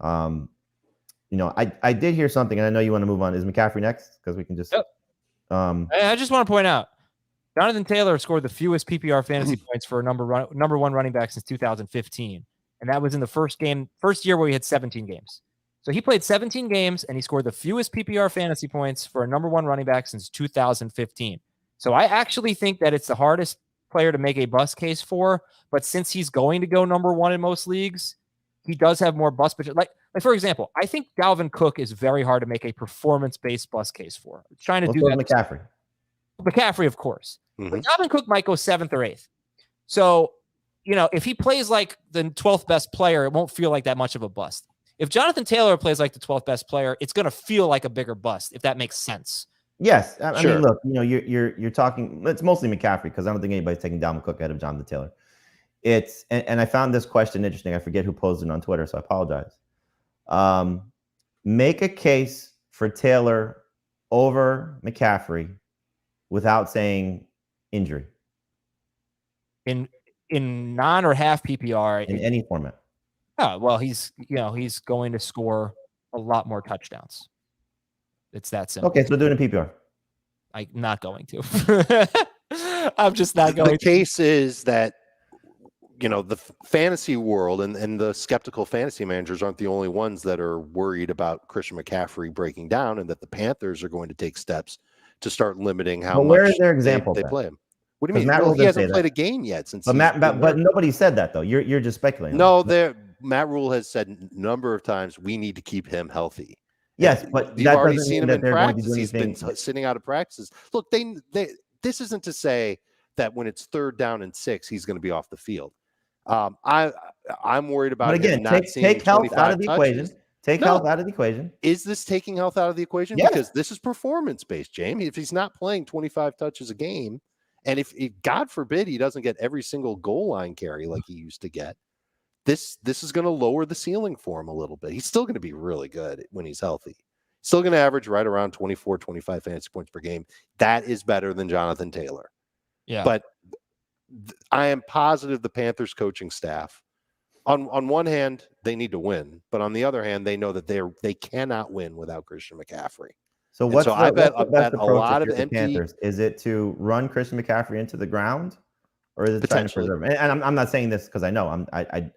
S2: I did hear something, and I know you want to move on. Is McCaffrey next? Because we can just.
S1: Yep. I just want to point out, Jonathan Taylor scored the fewest PPR fantasy points for a number one running back since 2015, and that was in the first year where he had 17 games. So he played 17 games, and he scored the fewest PPR fantasy points for a number one running back since 2015. So I actually think that it's the hardest player to make a bust case for, but since he's going to go number one in most leagues, he does have more bust potential. Like for example, I think Dalvin Cook is very hard to make a performance-based bust case for. I'm trying to do that. McCaffrey, of course.
S3: Mm-hmm.
S1: But Dalvin Cook might go 7th or 8th. So, if he plays like the 12th best player, it won't feel like that much of a bust. If Jonathan Taylor plays like the 12th best player, it's going to feel like a bigger bust, if that makes sense.
S2: Yes. I mean, look, you're talking, it's mostly McCaffrey because I don't think anybody's taking Dalvin Cook ahead of Jonathan Taylor. And I found this question interesting. I forget who posted it on Twitter, so I apologize. Make a case for Taylor over McCaffrey without saying injury.
S1: In non or half PPR.
S2: In any format.
S1: Oh, well, he's going to score a lot more touchdowns. It's that simple.
S2: Okay, so do it in PPR.
S1: I'm not going to. I'm just not going to.
S3: The case is that, the fantasy world and the skeptical fantasy managers aren't the only ones that are worried about Christian McCaffrey breaking down, and that the Panthers are going to take steps to start limiting how much
S2: where is their example
S3: they play him. What do you mean?
S2: Well,
S3: he hasn't played a game yet since.
S2: But nobody said that though. You're just speculating.
S3: No, Matt Rule has said a number of times we need to keep him healthy.
S2: Yes, but
S3: you've already seen him in practice. He's been sitting out of practices. Look, this isn't to say that when it's 3rd down and 6, he's going to be off the field. I'm worried about.
S2: But again, take health out of the equation. Take health out of the equation.
S3: Is this taking health out of the equation?
S2: Yes.
S3: Because this is performance based, Jamie. If he's not playing 25 touches a game, and if God forbid he doesn't get every single goal line carry like he used to get, this is going to lower the ceiling for him a little bit. He's still going to be really good when he's healthy. Still going to average right around 24, 25 fantasy points per game. That is better than Jonathan Taylor.
S1: Yeah.
S3: But I am positive the Panthers coaching staff, on one hand, they need to win, but on the other hand, they know that they cannot win without Christian McCaffrey.
S2: So
S3: I bet a lot of empty
S2: Panthers. Is it to run Christian McCaffrey into the ground, or is it trying to preserve him? And I'm not saying this because I know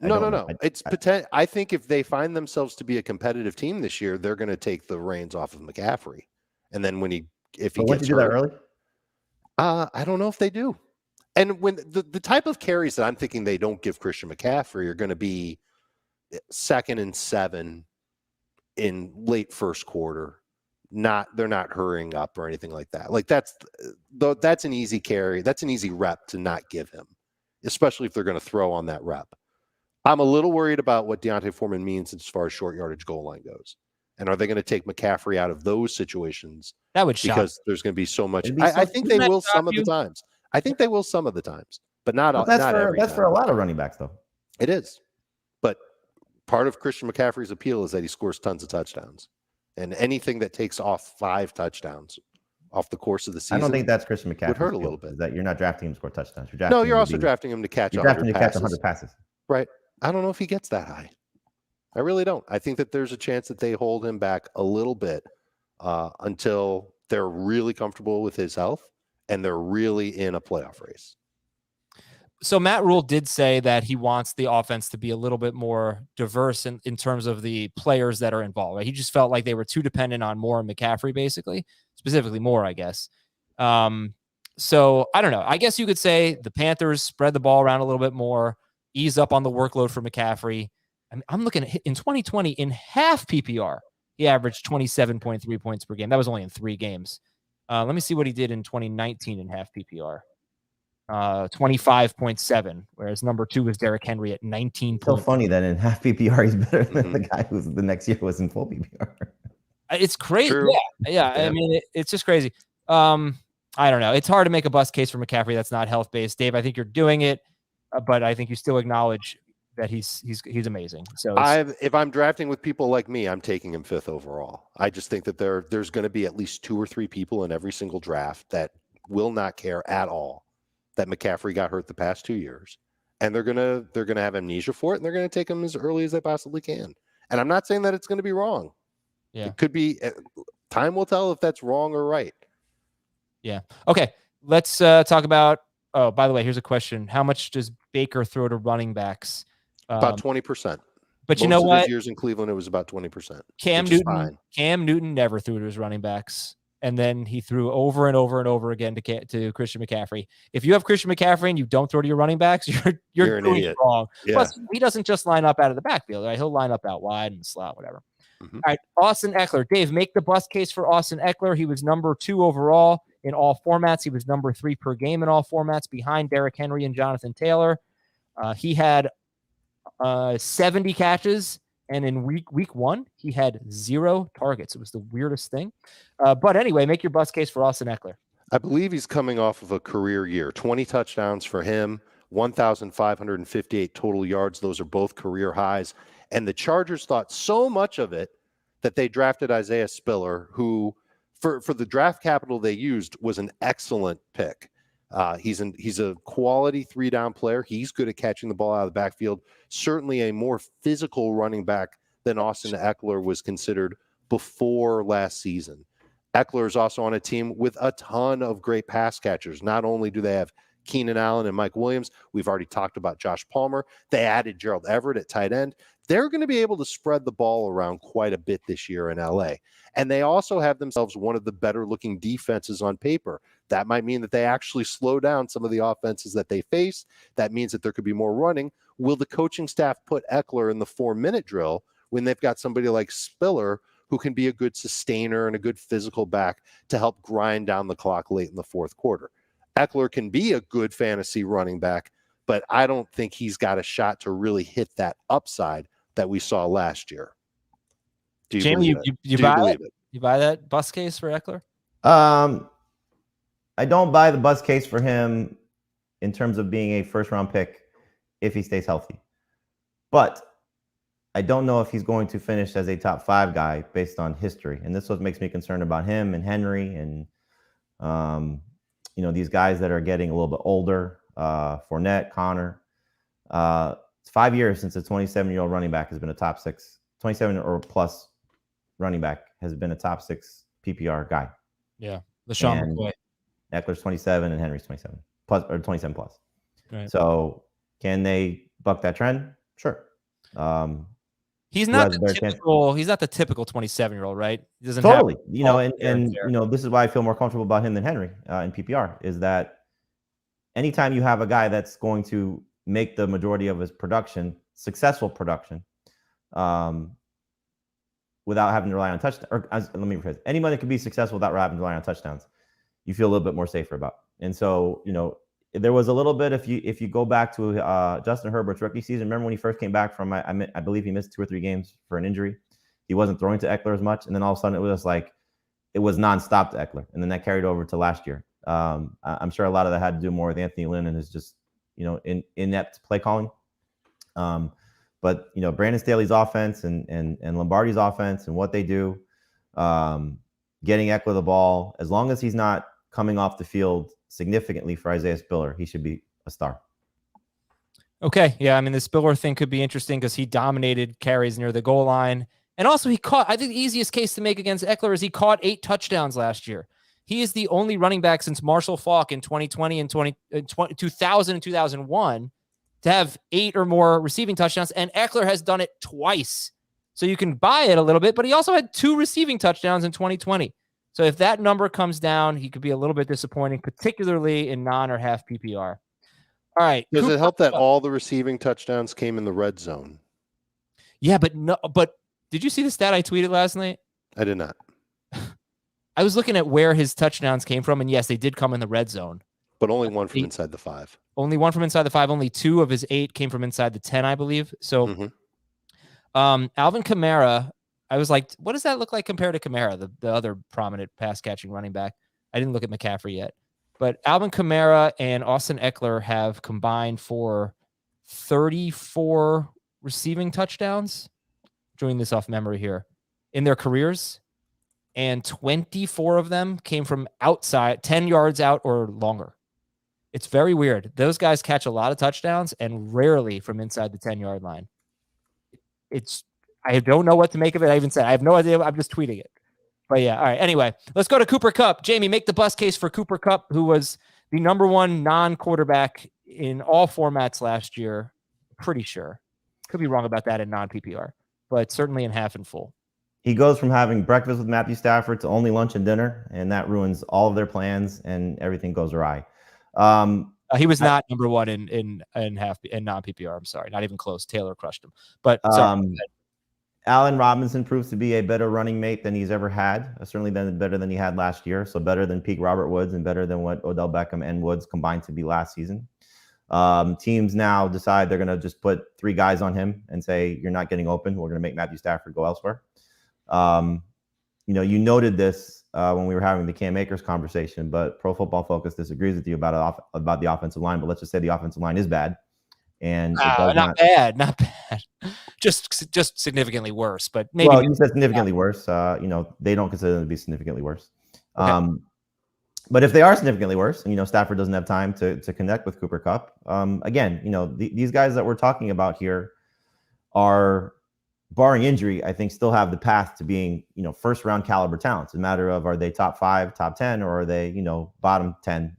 S3: No. It's potential. I think if they find themselves to be a competitive team this year, they're going to take the reins off of McCaffrey, and then if he gets
S2: do that early,
S3: I don't know if they do. And when the type of carries that I'm thinking they don't give Christian McCaffrey are going to be 2nd and 7 in late first quarter. They're not hurrying up or anything like that. Like that's an easy carry. That's an easy rep to not give him, especially if they're going to throw on that rep. I'm a little worried about what Deontay Foreman means as far as short yardage goal line goes. And are they going to take McCaffrey out of those situations?
S1: That would shock.
S3: Because there's going to be so much. I think they will some of the times. I think they will some of the times, but not every time.
S2: That's for a lot of running backs, though.
S3: It is. But part of Christian McCaffrey's appeal is that he scores tons of touchdowns. And anything that takes off 5 touchdowns off the course of the season,
S2: I don't think that's Christian McCaffrey.
S3: Would hurt a little bit.
S2: That you're not drafting him to score touchdowns.
S3: You're also drafting him to catch 100
S2: passes.
S3: Right. I don't know if he gets that high. I really don't. I think that there's a chance that they hold him back a little bit until they're really comfortable with his health and they're really in a playoff race.
S1: So Matt Rule did say that he wants the offense to be a little bit more diverse in terms of the players that are involved. Right? He just felt like they were too dependent on Moore and McCaffrey, basically, specifically Moore, I guess. So I don't know. I guess you could say the Panthers spread the ball around a little bit more, ease up on the workload for McCaffrey. I'm looking at in 2020 in half PPR, he averaged 27.3 points per game. That was only in 3 games. Let me see what he did in 2019 in half PPR. 25.7, whereas number 2 was Derrick Henry at 19.
S2: So funny that in half PPR he's better than the guy who's the next year was in full PPR.
S1: It's crazy.
S3: True.
S1: Yeah. I mean, it's just crazy. I don't know. It's hard to make a bust case for McCaffrey that's not health based. Dave, I think you're doing it. but I think you still acknowledge that he's amazing. So
S3: if I'm drafting with people like me, I'm taking him 5th overall. I just think that there's going to be at least 2 or 3 people in every single draft that will not care at all that McCaffrey got hurt the past 2 years, and they're gonna have amnesia for it, and they're gonna take him as early as they possibly can. And I'm not saying that it's going to be wrong.
S1: Yeah,
S3: it could be. Time will tell if that's wrong or right.
S1: Yeah. Okay. Let's talk about. Oh, by the way, here's a question: how much does Baker throw to running backs?
S3: About 20%.
S1: But you know what?
S3: His years in Cleveland, it was about 20%.
S1: Cam Newton never threw to his running backs, and then he threw over and over and over again to Christian McCaffrey. If you have Christian McCaffrey and you don't throw to your running backs, you're
S3: an
S1: doing
S3: idiot.
S1: It wrong.
S3: Yeah.
S1: Plus, he doesn't just line up out of the backfield. Right? He'll line up out wide and slot, whatever. Mm-hmm. All right, Austin Ekeler. Dave, make the bust case for Austin Ekeler. He was number 2 overall in all formats. He was number 3 per game in all formats, behind Derrick Henry and Jonathan Taylor. He had 70 catches, and in week 1, he had 0 targets. It was the weirdest thing. But anyway, make your bust case for Austin Ekeler.
S3: I believe he's coming off of a career year. 20 touchdowns for him, 1,558 total yards. Those are both career highs. And the Chargers thought so much of it that they drafted Isaiah Spiller, who, for the draft capital they used, was an excellent pick. He's a quality 3-down player. He's good at catching the ball out of the backfield. Certainly a more physical running back than Austin Ekeler was considered before last season. Ekeler is also on a team with a ton of great pass catchers. Not only do they have Keenan Allen and Mike Williams, we've already talked about Josh Palmer. They added Gerald Everett at tight end. They're going to be able to spread the ball around quite a bit this year in LA. And they also have themselves one of the better looking defenses on paper. That might mean that they actually slow down some of the offenses that they face. That means that there could be more running. Will the coaching staff put Ekeler in the 4-minute drill when they've got somebody like Spiller who can be a good sustainer and a good physical back to help grind down the clock late in the 4th quarter? Ekeler can be a good fantasy running back, but I don't think he's got a shot to really hit that upside that we saw last year. Do you
S1: Jamie,
S3: believe it?
S1: you
S3: Do
S1: buy
S3: you believe
S1: it? You buy that bust case for Ekeler?
S2: I don't buy the bust case for him in terms of being a first-round pick if he stays healthy. But I don't know if he's going to finish as a top 5 guy based on history. And this is what makes me concerned about him and Henry and, these guys that are getting a little bit older, Fournette, Connor. It's 5 years since a 27-year-old running back has been a top 6, 27 or plus running back has been a top 6 PPR guy.
S1: Yeah. LeSean McCoy.
S2: Eckler's 27 and Henry's 27 plus or 27 plus.
S1: Right.
S2: So can they buck that trend? Sure.
S1: He's not the typical 27-year-old, right? He doesn't
S2: totally.
S1: have
S2: this is why I feel more comfortable about him than Henry in PPR, is that anytime you have a guy that's going to make the majority of his production, successful production, without having to rely on touchdowns, or let me rephrase, anybody that can be successful without having to rely on touchdowns, you feel a little bit more safer about. And so, there was a little bit, if you go back to Justin Herbert's rookie season, remember when he first came back from, I believe he missed 2 or 3 games for an injury. He wasn't throwing to Ekeler as much. And then all of a sudden it was nonstop to Ekeler. And then that carried over to last year. I'm sure a lot of that had to do more with Anthony Lynn and his just, inept play calling. But Brandon Staley's offense and Lombardi's offense and what they do, getting Ekeler the ball, as long as he's not coming off the field significantly for Isaiah Spiller, he should be a star.
S1: Okay. Yeah. I mean, the Spiller thing could be interesting because he dominated carries near the goal line. And also I think the easiest case to make against Ekeler is he caught 8 touchdowns last year. He is the only running back since Marshall Faulk in 2020 and 2000 and 2001 to have 8 or more receiving touchdowns. And Ekeler has done it twice. So you can buy it a little bit, but he also had 2 receiving touchdowns in 2020. So if that number comes down, he could be a little bit disappointing, particularly in non or half PPR. All right.
S3: Does it help that all the receiving touchdowns came in the red zone?
S1: Yeah, but did you see the stat I tweeted last night?
S3: I did not.
S1: I was looking at where his touchdowns came from, and yes, they did come in the red zone.
S3: But only 1 from inside the 5.
S1: Only 1 from inside the 5. Only 2 of his 8 came from inside the 10, I believe. So Alvin Kamara, I was like, what does that look like compared to Kamara, the other prominent pass-catching running back? I didn't look at McCaffrey yet. But Alvin Kamara and Austin Ekeler have combined for 34 receiving touchdowns, doing this off memory here, in their careers, and 24 of them came from outside, 10 yards out or longer. It's very weird. Those guys catch a lot of touchdowns and rarely from inside the 10-yard line. I don't know what to make of it. I even said, I have no idea. I'm just tweeting it. But yeah, all right. Anyway, let's go to Cooper Kupp. Jamie, make the bus case for Cooper Kupp, who was the number one non-quarterback in all formats last year. Pretty sure. Could be wrong about that in non-PPR, but certainly in half and full.
S2: He goes from having breakfast with Matthew Stafford to only lunch and dinner, and that ruins all of their plans, and everything goes awry.
S1: He was not number one in non-PPR. I'm sorry, not even close. Taylor crushed him. But
S2: Allen Robinson proves to be a better running mate than he's ever had. Certainly better than he had last year. So better than peak Robert Woods and better than what Odell Beckham and Woods combined to be last season. Teams now decide they're going to just put 3 guys on him and say, you're not getting open. We're going to make Matthew Stafford go elsewhere. You noted this when we were having the Cam Akers conversation, but Pro Football Focus disagrees with you about the offensive line. But let's just say the offensive line is bad. And
S1: not bad. Just significantly worse, but maybe.
S2: Well, you said significantly worse. They don't consider them to be significantly worse. Okay. But if they are significantly worse, and Stafford doesn't have time to connect with Cooper Kupp, again, these guys that we're talking about here are, barring injury, I think still have the path to being, first round caliber talents. It's a matter of, are they top 5, top 10, or are they, bottom 10,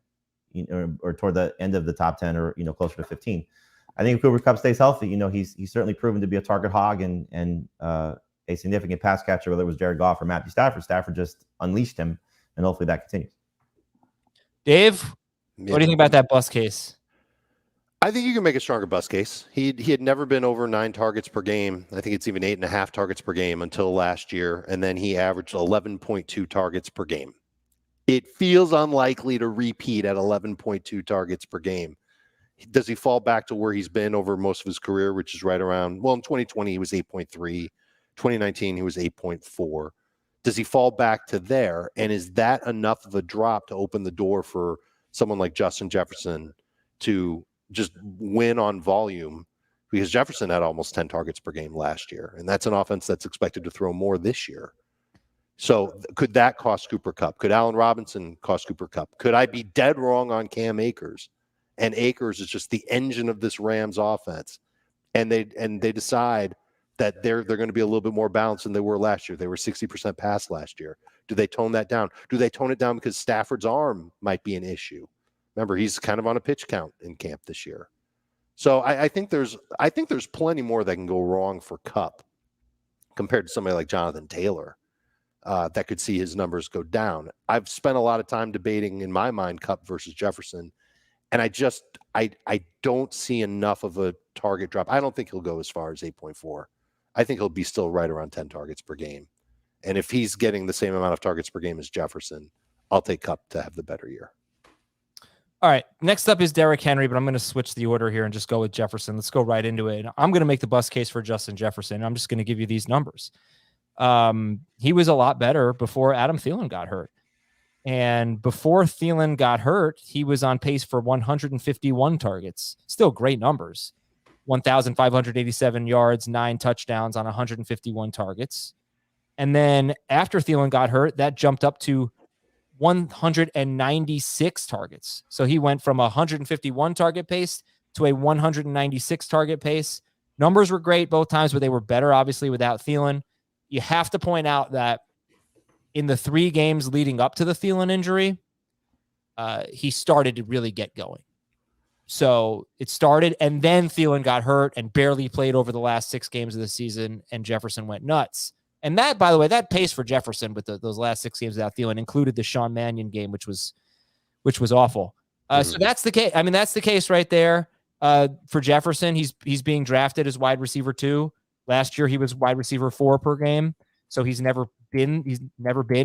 S2: or toward the end of the top 10, or closer to 15. I think if Cooper Kupp stays healthy, he's certainly proven to be a target hog and a significant pass catcher, whether it was Jared Goff or Matthew Stafford. Stafford just unleashed him, and hopefully that continues.
S1: Dave, what do you think about that bus case?
S3: I think you can make a stronger bus case. He had never been over 9 targets per game. I think it's even 8.5 targets per game until last year, and then he averaged 11.2 targets per game. It feels unlikely to repeat at 11.2 targets per game. Does he fall back to where he's been over most of his career, which is right around, well, in 2020, he was 8.3. 2019, he was 8.4. Does he fall back to there? And is that enough of a drop to open the door for someone like Justin Jefferson to just win on volume? Because Jefferson had almost 10 targets per game last year, and that's an offense that's expected to throw more this year. So could that cost Cooper Kupp? Could Allen Robinson cost Cooper Kupp? Could I be dead wrong on Cam Akers? And Akers is just the engine of this Rams offense. And they decide that they're going to be a little bit more balanced than they were last year. They were 60% pass last year. Do they tone that down? Do they tone it down because Stafford's arm might be an issue? Remember, he's kind of on a pitch count in camp this year. So I think there's plenty more that can go wrong for Kupp compared to somebody like Jonathan Taylor that could see his numbers go down. I've spent a lot of time debating, in my mind, Kupp versus Jefferson. And I don't see enough of a target drop. I don't think he'll go as far as 8.4. I think he'll be still right around 10 targets per game. And if he's getting the same amount of targets per game as Jefferson, I'll take Kupp to have the better year.
S1: All right. Next up is Derrick Henry, but I'm going to switch the order here and just go with Jefferson. Let's go right into it. I'm going to make the bus case for Justin Jefferson. I'm just going to give you these numbers. He was a lot better before Adam Thielen got hurt. And before Thielen got hurt, he was on pace for 151 targets. Still great numbers. 1,587 yards, 9 touchdowns on 151 targets. And then after Thielen got hurt, that jumped up to 196 targets. So he went from a 151 target pace to a 196 target pace. Numbers were great both times, but they were better, obviously, without Thielen. You have to point out that in the 3 games leading up to the Thielen injury, he started to really get going. So it started, and then Thielen got hurt and barely played over the last 6 games of the season, and Jefferson went nuts. And that, by the way, that pace for Jefferson with those last 6 games without Thielen included the Sean Mannion game, which was awful. So that's the case. I mean, that's the case right there for Jefferson. He's being drafted as wide receiver 2. Last year he was wide receiver 4 per game. So he's never been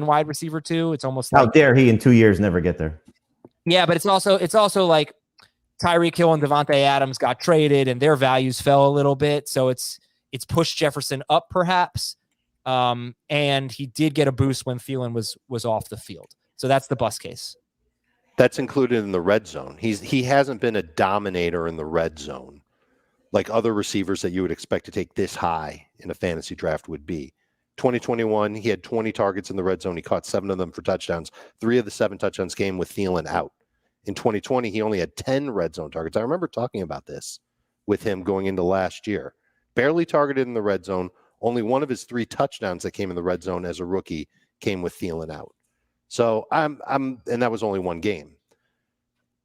S1: wide receiver 2. It's almost
S2: how dare he in 2 years never get there.
S1: Yeah, but it's also like Tyreek Hill and Devontae Adams got traded and their values fell a little bit. So it's pushed Jefferson up perhaps. And he did get a boost when Thielen was off the field. So that's the bus case.
S3: That's included in the red zone. He hasn't been a dominator in the red zone. like other receivers that you would expect to take this high in a fantasy draft would be. 2021, he had 20 targets in the red zone. He caught 7 of them for touchdowns. 3 of the 7 touchdowns came with Thielen out. In 2020, he only had 10 red zone targets. I remember talking about this with him going into last year. Barely targeted in the red zone. Only 1 of his 3 touchdowns that came in the red zone as a rookie came with Thielen out. So and that was only 1 game.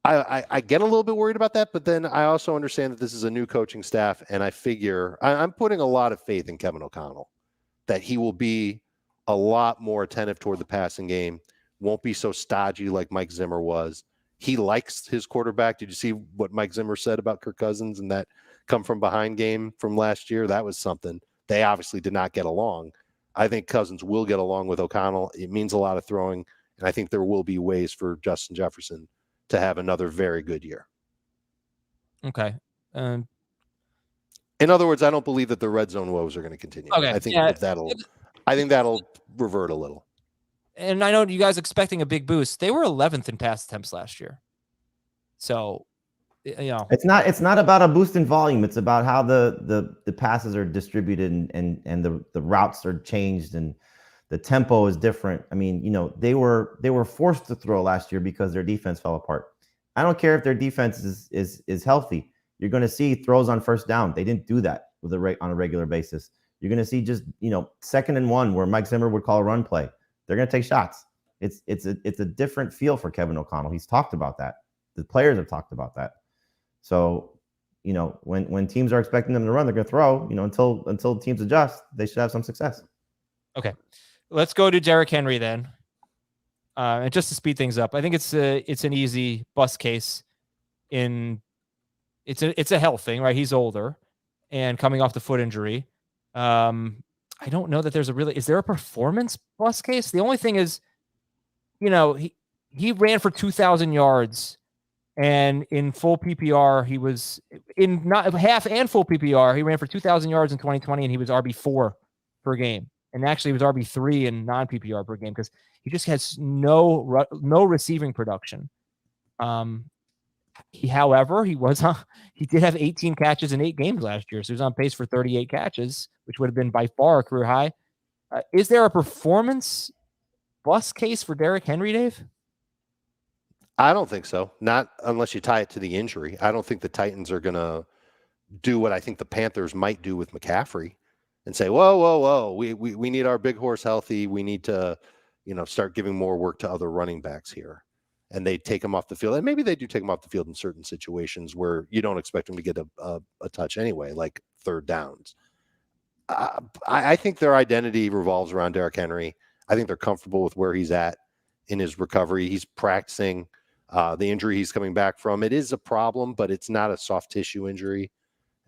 S3: I get a little bit worried about that, but then I also understand that this is a new coaching staff, and I figure I'm putting a lot of faith in Kevin O'Connell that he will be a lot more attentive toward the passing game, won't be so stodgy like Mike Zimmer was. He likes his quarterback. Did you see what Mike Zimmer said about Kirk Cousins and that come from behind game from last year? That was something. They obviously did not get along. I think Cousins will get along with O'Connell. It means a lot of throwing, and I think there will be ways for Justin Jefferson to have another very good year.
S1: Okay.
S3: In other words, I don't believe that the red zone woes are going to continue.
S1: Okay.
S3: I think that'll revert a little.
S1: And I know you guys expecting a big boost. They were 11th in pass attempts last year. So,
S2: it's not about a boost in volume. It's about how the passes are distributed and the routes are changed and the tempo is different. I mean, they were forced to throw last year because their defense fell apart. I don't care if their defense is healthy. You're going to see throws on first down. They didn't do that on a regular basis. You're going to see just 2nd and 1 where Mike Zimmer would call a run play. They're going to take shots. It's a different feel for Kevin O'Connell. He's talked about that. The players have talked about that. So, when teams are expecting them to run, they're going to throw. Until teams adjust, they should have some success.
S1: Okay, let's go to Derrick Henry then. And just to speed things up, I think it's an easy bust case. It's a health thing, right? He's older and coming off the foot injury. I don't know that is there a performance bust case? The only thing is, he ran for 2,000 yards, and in full PPR, he was in not half and full PPR. He ran for 2,000 yards in 2020, and he was RB4 per game. And actually, he was RB3 in non PPR per game because he just has no receiving production. However, he did have 18 catches in 8 games last year, so he was on pace for 38 catches, which would have been by far a career high. Is there a performance bust case for Derrick Henry, Dave?
S3: I don't think so. Not unless you tie it to the injury. I don't think the Titans are going to do what I think the Panthers might do with McCaffrey and say, whoa. We need our big horse healthy. We need to, start giving more work to other running backs here. And they take him off the field. And maybe they do take him off the field in certain situations where you don't expect him to get a touch anyway, like 3rd downs. I think their identity revolves around Derrick Henry. I think they're comfortable with where he's at in his recovery. He's practicing. The injury he's coming back from, it is a problem, but it's not a soft tissue injury.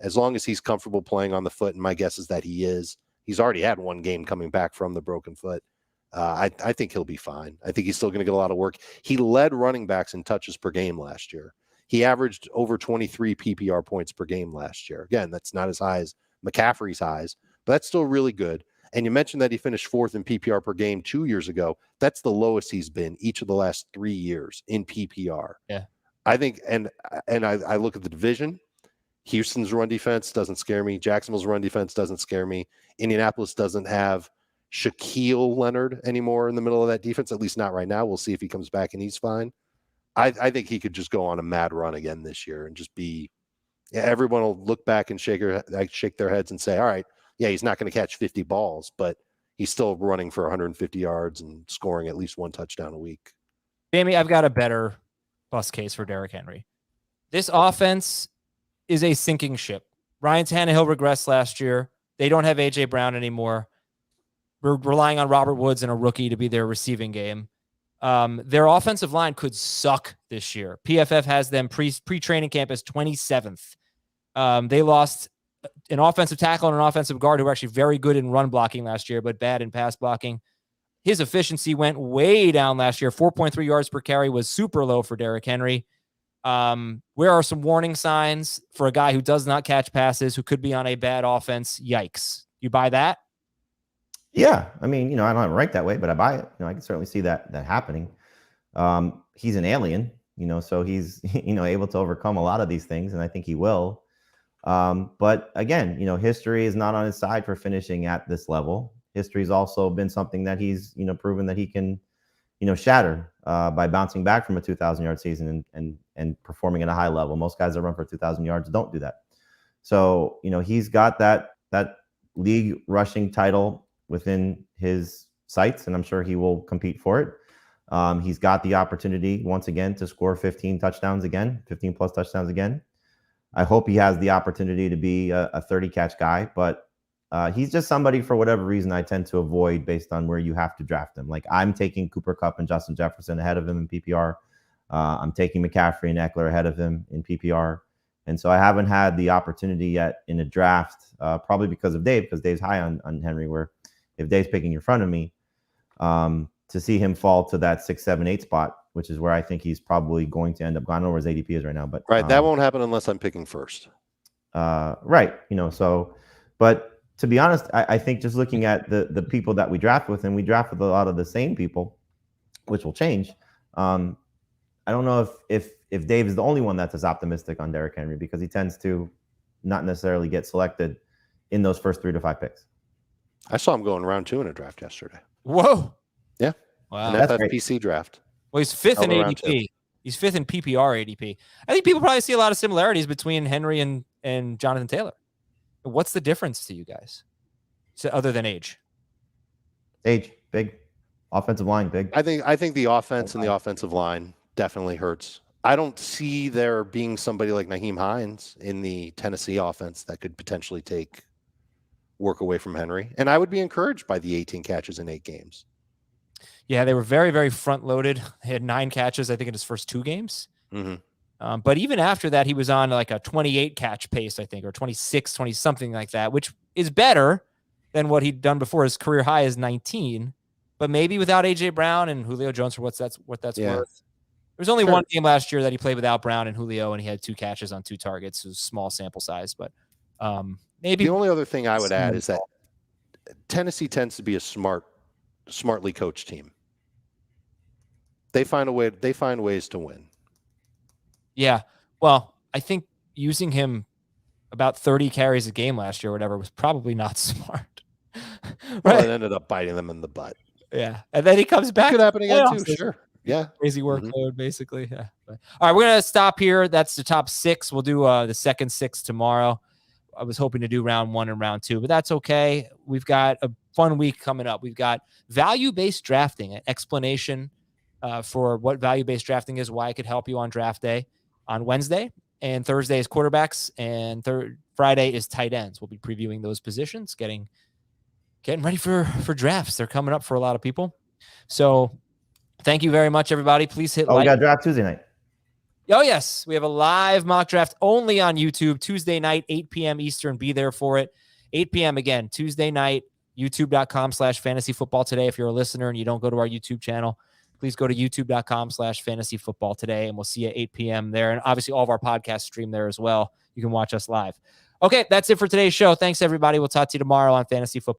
S3: As long as he's comfortable playing on the foot, and my guess is that he is. He's already had 1 game coming back from the broken foot. I think he'll be fine. I think he's still going to get a lot of work. He led running backs in touches per game last year. He averaged over 23 PPR points per game last year. Again, that's not as high as McCaffrey's highs, but that's still really good. And you mentioned that he finished 4th in PPR per game 2 years ago. That's the lowest he's been each of the last 3 years in PPR.
S1: Yeah.
S3: I think, and I look at the division. Houston's run defense doesn't scare me. Jacksonville's run defense doesn't scare me. Indianapolis doesn't have Shaquille Leonard anymore in the middle of that defense, at least not right now. We'll see if he comes back and he's fine. I think he could just go on a mad run again this year and just be, everyone will look back and shake their heads and say, all right, yeah, he's not going to catch 50 balls, but he's still running for 150 yards and scoring at least 1 touchdown a week.
S1: Jamie, I've got a better bust case for Derrick Henry. This offense is a sinking ship. Ryan Tannehill regressed last year. They don't have A.J. Brown anymore. We're relying on Robert Woods and a rookie to be their receiving game. Their offensive line could suck this year. PFF has them pre-training camp as 27th. They lost an offensive tackle and an offensive guard who were actually very good in run blocking last year, but bad in pass blocking. His efficiency went way down last year. 4.3 yards per carry was super low for Derrick Henry. Where are some warning signs for a guy who does not catch passes, who could be on a bad offense? Yikes. You buy that?
S2: Yeah. I mean, I don't have it ranked that way, but I buy it. I can certainly see that happening. He's an alien, so he's, able to overcome a lot of these things, and I think he will. But again, history is not on his side for finishing at this level. History's also been something that he's, proven that he can, shatter by bouncing back from a 2,000-yard season and performing at a high level. Most guys that run for 2,000 yards don't do that. So, he's got that league rushing title within his sights, and I'm sure he will compete for it. He's got the opportunity once again to score 15 plus touchdowns again. I hope he has the opportunity to be a 30-catch guy, but he's just somebody, for whatever reason, I tend to avoid based on where you have to draft him. Like, I'm taking Cooper Kupp and Justin Jefferson ahead of him in PPR. I'm taking McCaffrey and Ekeler ahead of him in PPR. And so I haven't had the opportunity yet in a draft, probably because of Dave, because Dave's high on Henry, where if Dave's picking in front of me, to see him fall to that 6, 7, 8 spot, which is where I think he's probably going to end up. I don't know where his ADP is right now, but
S3: right, that won't happen unless I'm picking first.
S2: Right, so, but to be honest, I think just looking at the people that we draft with, and we draft with a lot of the same people, which will change. I don't know if Dave is the only one that's as optimistic on Derrick Henry, because he tends to not necessarily get selected in those first 3 to 5 picks.
S3: I saw him going round 2 in a draft yesterday.
S1: Whoa.
S3: Yeah.
S1: Wow.
S3: An FFPC draft.
S1: Well, he's 5th in ADP. He's 5th in PPR ADP. I think people probably see a lot of similarities between Henry and Jonathan Taylor. What's the difference to you guys, other than age?
S2: Age, big. Offensive line, big.
S3: I think the offense and the offensive line definitely hurts. I don't see there being somebody like Nyheim Hines in the Tennessee offense that could potentially take work away from Henry. And I would be encouraged by the 18 catches in 8 games.
S1: Yeah, they were very, very front-loaded. He had 9 catches, I think, in his first 2 games.
S3: Mm-hmm.
S1: But even after that, he was on like a 28-catch pace, I think, or 26, 20, something like that, which is better than what he'd done before. His career high is 19. But maybe without A.J. Brown and Julio Jones, for what that's
S3: Yeah.
S1: worth. There was only one game last year that he played without Brown and Julio, and he had 2 catches on 2 targets. It was a small sample size, but maybe.
S3: The only other thing I would add is that Tennessee tends to be a smartly coached team. They find ways to win.
S1: Yeah. Well, I think using him about 30 carries a game last year or whatever was probably not smart.
S3: Right. Well, it ended up biting them in the butt.
S1: Yeah. And then he comes back.
S3: Could happen again too. Sure. Yeah.
S1: Crazy workload, basically. Yeah. All right. We're going to stop here. That's the top 6. We'll do the second 6 tomorrow. I was hoping to do round 1 and round 2, but that's okay. We've got a fun week coming up. We've got value-based drafting, an explanation for what value-based drafting is, why it could help you on draft day on Wednesday, and Thursday is quarterbacks, and Friday is tight ends. We'll be previewing those positions, getting ready for drafts. They're coming up for a lot of people. So thank you very much, everybody. Please hit like.
S2: We got draft Tuesday night.
S1: Oh, yes. We have a live mock draft only on YouTube Tuesday night, 8 p.m. Eastern. Be there for it. 8 p.m. again, Tuesday night, youtube.com/fantasyfootballtoday. If you're a listener and you don't go to our YouTube channel, please go to youtube.com/fantasyfootballtoday, and we'll see you at 8 p.m. there. And obviously all of our podcasts stream there as well. You can watch us live. Okay, that's it for today's show. Thanks, everybody. We'll talk to you tomorrow on Fantasy Football.